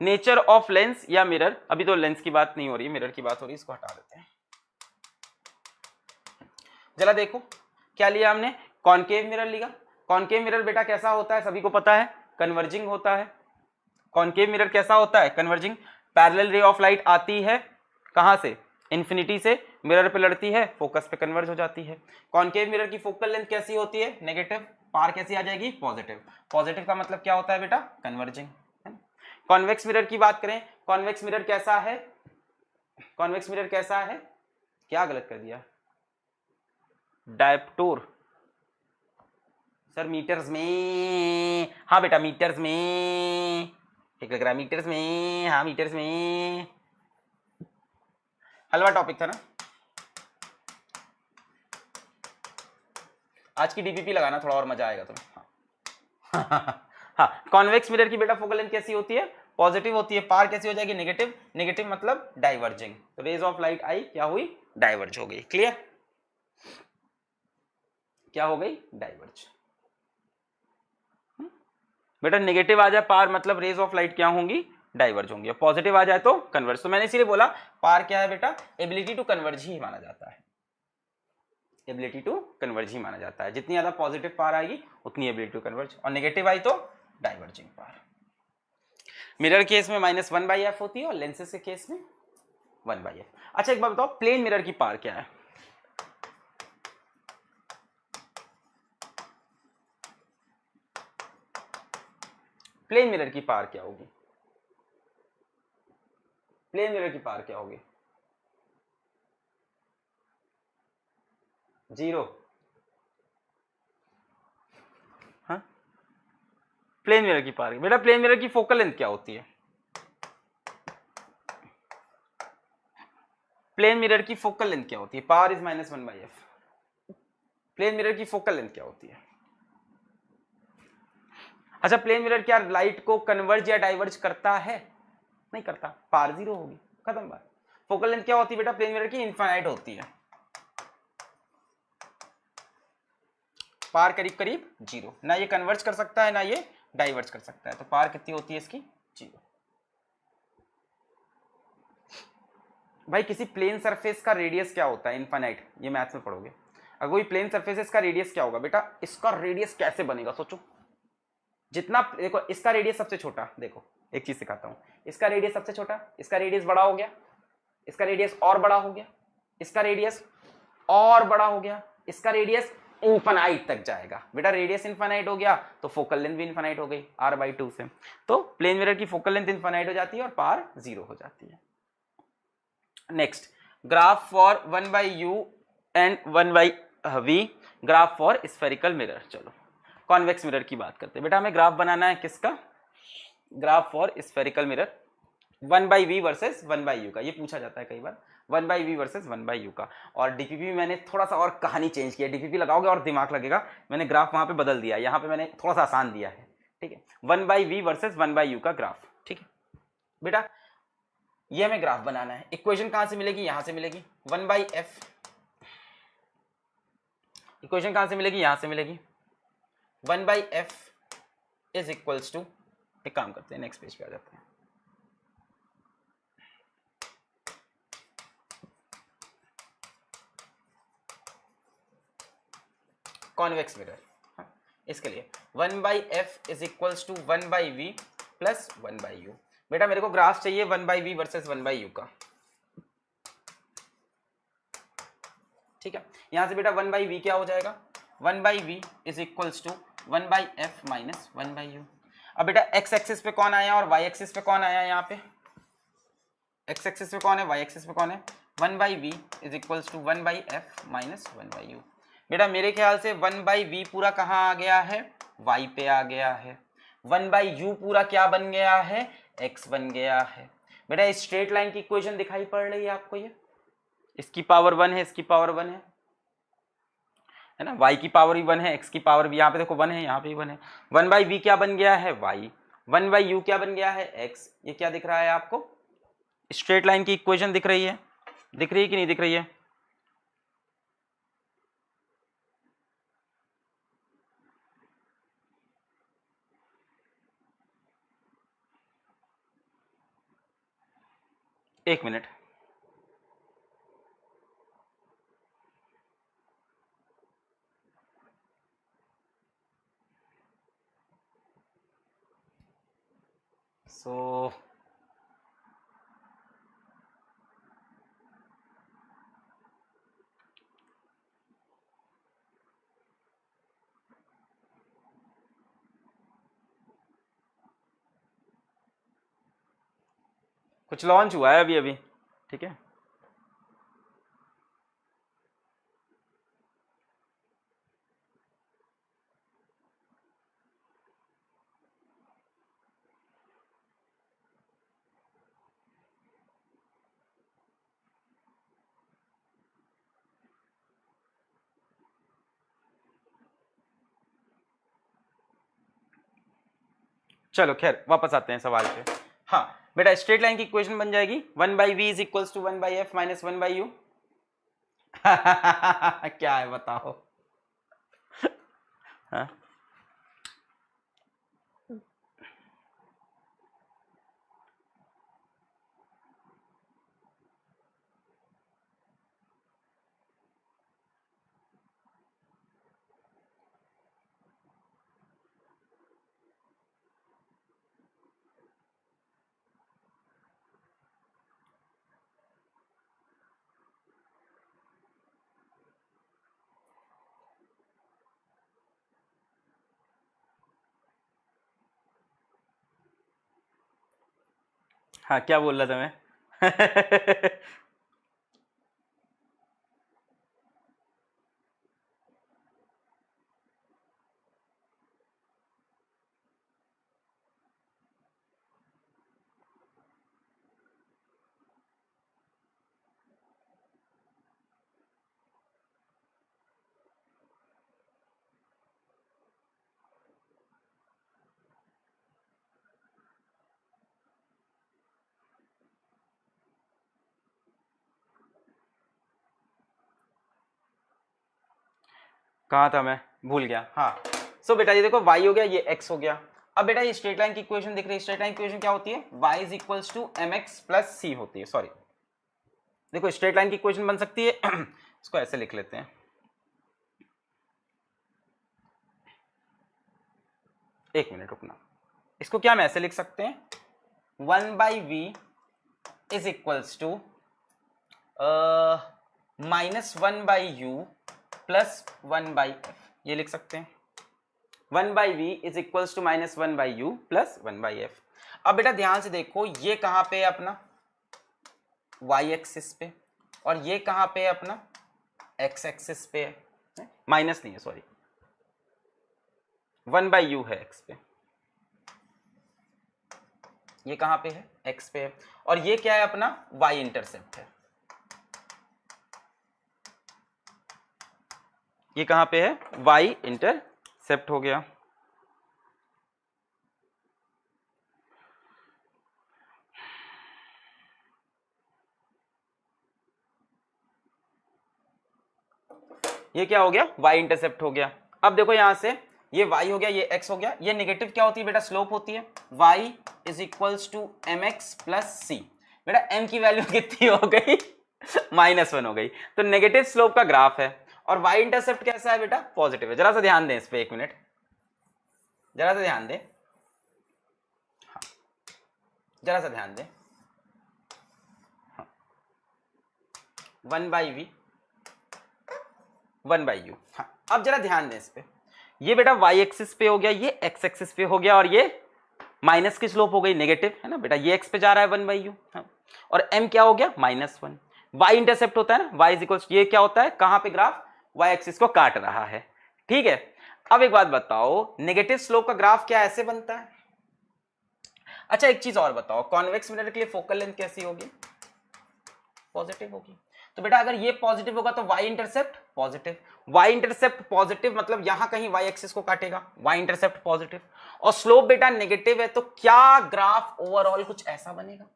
nature of lens या मिरर, अभी तो लेंस की बात नहीं हो रही है, मिरर की बात हो रही है, इसको हटा देते हैं। जरा देखो क्या लिया हमने, कॉनकेव मिरर लिया। कॉनकेव मिरर बेटा कैसा होता है, सभी को पता है, कन्वर्जिंग होता है। कॉनकेव मिरर कैसा होता है, converging. Parallel ray of light आती है कहां से, इन्फिनिटी से, मिरर पे लड़ती है, फोकस पे कन्वर्ज हो जाती है। कॉनकेव मिरर की फोकल लेंथ कैसी होती है, नेगेटिव, पार कैसी आ जाएगी, पॉजिटिव। पॉजिटिव का मतलब क्या होता है बेटा, कन्वर्जिंग। कॉन्वेक्स मिरर की बात करें, कॉन्वेक्स मिरर कैसा है, कॉन्वेक्स मिरर कैसा है, क्या गलत कर दिया, डायप्टोर सर, मीटर्स में, हाँ बेटा मीटर्स में, ठीक लग रहा है, मीटर्स में, हाँ मीटर्स में। हलवा टॉपिक था ना, आज की डीपीपी लगाना, थोड़ा और मजा आएगा तुम्हें। हाँ, कॉन्वेक्स मिरर की बेटा फोकल लेंथ कैसी होती है, पॉजिटिव होती है, पार कैसी हो जाएगी, नेगेटिव। नेगेटिव मतलब डाइवर्जिंग, तो रेज ऑफ लाइट आई क्या हुई, डाइवर्ज हो गई। क्लियर, क्या हो गई, डाइवर्ज। बेटा नेगेटिव आ जाए पार मतलब रेज ऑफ लाइट क्या होंगी, डाइवर्ज होंगी, और पॉजिटिव आ जाए तो कन्वर्ज। तो मैंने इसीलिए बोला पार क्या है बेटा, एबिलिटी टू कन्वर्ज ही माना जाता है, एबिलिटी टू कन्वर्ज ही माना जाता है। जितनी ज्यादा पॉजिटिव पार आएगी उतनी एबिलिटी टू कन्वर्ज, और नेगेटिव आई तो डाइवर्जिंग पार। मिरर केस में -1/f होती है और लेंसेज के केस में 1/f। अच्छा एक बात बताओ, प्लेन मिरर की पार क्या है, प्लेन मिरर की पार क्या होगी, प्लेन मिरर की पार क्या होगी, 0। हाँ, प्लेन मिरर की पार, बेटा प्लेन मिरर की फोकल लेंथ क्या होती है, प्लेन मिरर की फोकल लेंथ क्या होती है, पार इज -1/f। प्लेन मिरर की फोकल लेंथ क्या होती है, अच्छा प्लेन मिरर क्या लाइट को कन्वर्ज या डाइवर्ज करता है? नहीं करता, पार जीरो होगी, खत्म बात। फोकल लेंथ क्या होती है बेटा प्लेन मिरर की? इनफाइनाइट होती है, पार करीब करीब जीरो, ना ये कन्वर्ज कर सकता है ना ये डाइवर्ज कर सकता है, तो पार कितनी होती है इसकी? जीरो। भाई किसी प्लेन सरफेस का रेडियस क्या होता है? इनफाइनाइट, ये मैथ्स में पढ़ोगे। अगर कोई प्लेन सरफेस है इसका रेडियस क्या होगा बेटा? इसका रेडियस कैसे बनेगा सोचो। जितना देखो इसका रेडियस सबसे छोटा, देखो एक चीज सिखाता हूं, इसका रेडियस सबसे छोटा, इसका रेडियस बड़ा हो गया, इसका रेडियस और बड़ा हो गया, इसका रेडियस और बड़ा हो गया, इसका रेडियस इनफाइनाइट तक जाएगा। बेटा रेडियस इनफाइनाइट हो गया तो फोकल लेंथ भी इनफाइनाइट हो गई r/2 से, तो प्लेन मिरर की फोकल लेंथ इनफाइनाइट हो जाती है और पार जीरो हो जाती है। Next, graph for 1/u and 1/v, graph for spherical mirror. चलो कॉन्वेक्स मिरर की बात करते हैं। बेटा हमें ग्राफ बनाना है किसका? Graph for spherical mirror 1/v versus 1/u का, ये पूछा जाता है कई बार, 1/v वर्सेस 1/u का। और डीपीपी में मैंने थोड़ा सा और कहानी चेंज किया, डीपीपी लगाओगे और दिमाग लगेगा, मैंने ग्राफ वहां पे बदल दिया, यहाँ पे मैंने थोड़ा सा आसान दिया है, ठीक है। 1/v वर्सेस 1/u का ग्राफ, ठीक है बेटा। ये हमें ग्राफ बनाना है, इक्वेशन कहां से मिलेगी? यहां से मिलेगी, 1/f, इक्वेशन कहां से मिलेगी? यहां से मिलेगी, 1/f इज इक्वल्स टू, एक काम करते हैं नेक्स्ट पेज पे आ जाते हैं, कॉन्वेक्स मिरर, इसके लिए 1/f is equals to 1/v plus 1/u। बेटा मेरे को ग्राफ चाहिए 1/v वर्सेस 1/u का, ठीक है। यहां से बेटा 1/v क्या हो जाएगा? 1/v is equals to 1/f minus 1/u। अब बेटा एक्स एक्सिस पे कौन आया और वाई एक्सिस पे कौन आया? यहाँ पे एक्स एक्सिस पे कौन है, वाई एक्सिस पे कौन है? 1/v is equals to 1/f minus 1/u। बेटा मेरे ख्याल से 1/v पूरा कहाँ आ गया है? y पे आ गया है। 1/u पूरा क्या बन गया है? x बन गया है। बेटा स्ट्रेट लाइन की इक्वेशन दिखाई पड़ रही है आपको? ये इसकी पावर 1 है, इसकी पावर 1 है ना, y की पावर भी 1 है, x की पावर भी यहाँ पे देखो 1 है, यहाँ पे भी 1 है। 1/v क्या बन गया है? y। 1/u क्या बन गया है? x। ये क्या दिख रहा है आपको? स्ट्रेट लाइन की इक्वेशन दिख रही है? दिख रही है कि नहीं दिख रही है? एक मिनट, सो कुछ लॉन्च हुआ है अभी अभी, ठीक है। चलो खैर वापस आते हैं सवाल पे। हाँ बेटा स्ट्रेट लाइन की इक्वेशन बन जाएगी 1/v is equals to 1/f minus 1/u। क्या है बताओ? हाँ हाँ क्या बोल रहा था मैं? कहाँ था मैं, भूल गया। हाँ सो बेटा ये देखो y हो गया, ये x हो गया। अब बेटा ये स्ट्रेट लाइन की इक्वेशन दिख रही है, स्ट्रेट लाइन की इक्वेशन क्या होती है, y is equals to mx plus c होती है। सॉरी देखो स्ट्रेट लाइन की इक्वेशन बन सकती है इसको ऐसे लिख लेते हैं, एक मिनट रुकना, इसको क्या हम ऐसे लिख सकते हैं, 1/v is equals to -1/u plus 1/f, ये लिख सकते हैं। 1/v is equals to -1/u plus 1/f। अब बेटा ध्यान से देखो, ये कहां पे है अपना y एक्सिस पे, और ये कहां पे है अपना x एक्सिस पे है, माइनस नहीं है सॉरी, 1/u है x पे, ये कहां पे है x पे है, और ये क्या है अपना y इंटरसेप्ट है, ये कहां पे है y इंटरसेप्ट हो गया। ये क्या हो गया, y इंटरसेप्ट हो गया। अब देखो यहां से ये y हो गया, ये x हो गया, ये नेगेटिव क्या होती है बेटा, स्लोप होती है, y is equals to mx plus c। बेटा m की वैल्यू कितनी हो गई -1 हो गई, तो नेगेटिव स्लोप का ग्राफ है। और y इंटरसेप्ट कैसा है बेटा, पॉजिटिव है। जरा सा ध्यान दें इस पे, एक मिनट जरा सा ध्यान दें, हाँ जरा सा ध्यान दें, 1/v 1/u। हाँ अब जरा ध्यान दें इस पे, ये बेटा y एक्सिस पे हो गया, ये x एक्सिस पे हो गया, और ये माइनस की स्लोप हो गई नेगेटिव है ना बेटा, ये x पे जा रहा है 1/u, हाँ। और m क्या हो गया -1, y इंटरसेप्ट होता है ना, y इज इक्वल्स, ये क्या होता है कहां पे ग्राफ y एक्सिस को काट रहा है, ठीक है। अब एक बात बताओ, नेगेटिव स्लोप का ग्राफ क्या ऐसे बनता है। अच्छा एक चीज और बताओ, कॉन्वेक्स मिरर के लिए फोकल लेंथ कैसी होगी, पॉजिटिव होगी। तो बेटा अगर ये पॉजिटिव होगा तो y intercept positive, y intercept positive मतलब यहां कहीं y एक्सिस को काटेगा, y इंटरसेप्ट पॉजिटिव, और स्लोप बेटा नेगेटिव है, तो क्या ग्राफ ओवरऑल कुछ ऐसा बनेगा।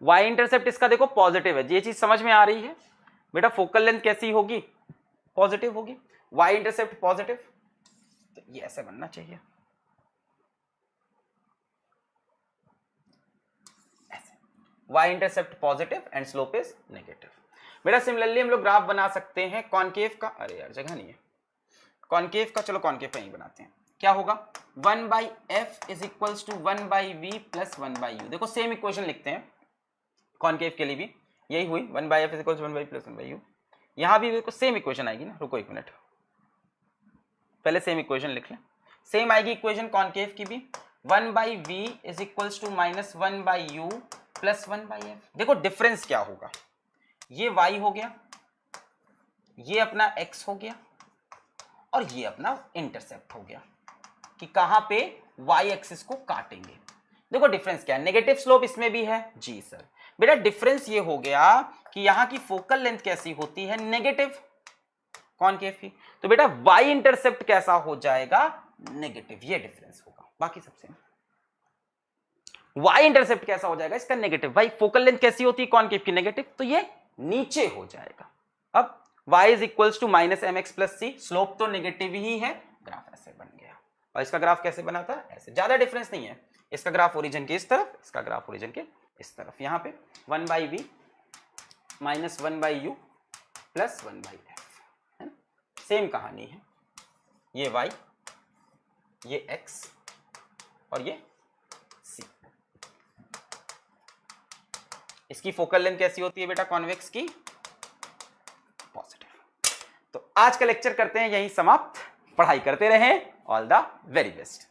y इंटरसेप्ट इसका देखो पॉजिटिव है, ये चीज समझ में आ रही है बेटा, फोकल लेंथ कैसी होगी, पॉजिटिव होगी, y इंटरसेप्ट पॉजिटिव, तो ये ऐसे बनना चाहिए, y intercept positive and slope is negative. बेटा सिमिलरली हम लोग ग्राफ बना सकते हैं कॉनकेव का, अरे यार जगह नहीं है कॉनकेव का, चलो कॉनकेव का ही बनाते हैं। क्या होगा, 1/f is equals to 1/v plus 1/u। देखो सेम इक्वेशन लिखते हैं कॉनकेव के लिए भी, यही हुई 1/f is equals 1/v plus 1/u। यहां भी देखो सेम इक्वेशन आएगी ना, रुको एक मिनट पहले सेम इक्वेशन लिख लें, सेम आएगी इक्वेशन कॉनकेव की भी, 1/v is equals to -1/u plus 1/f। देखो डिफरेंस क्या होगा, ये y हो गया, ये अपना x हो गया, और ये अपना इंटरसेप्ट हो गया, कि कहां पे y एक्सिस को काटेंगे। देखो डिफरेंस क्या है, नेगेटिव स्लोप इसमें भी है जी सर। बेटा डिफरेंस ये हो गया कि यहां की फोकल लेंथ कैसी होती है, नेगेटिव कॉनकेव की, तो बेटा y इंटरसेप्ट कैसा हो जाएगा, नेगेटिव, ये डिफरेंस होगा, बाकी सबसे y इंटरसेप्ट कैसा हो जाएगा इसका नेगेटिव, भाई फोकल लेंथ कैसी होती है कॉनकेव की, नेगेटिव, तो ये नीचे हो जाएगा। अब y is equals to -mx plus c, slope तो नेगेटिव ही है, ग्राफ ऐसे बन गया। और इसका ग्राफ कैसे बना था, ऐसे, ज्यादा डिफरेंस नहीं है, इसका ग्राफ ओरिजिन के इस तरफ, इसका ग्राफ ओरिजिन के इस तरफ, यहां पे 1/v minus 1/u plus 1/f है, सेम कहानी है, ये y, ये x और ये c। इसकी फोकल लेंथ कैसी होती है बेटा कॉन्वेक्स की, पॉजिटिव। तो आज का लेक्चर करते हैं यहीं समाप्त, पढ़ाई करते रहें, ऑल द वेरी बेस्ट।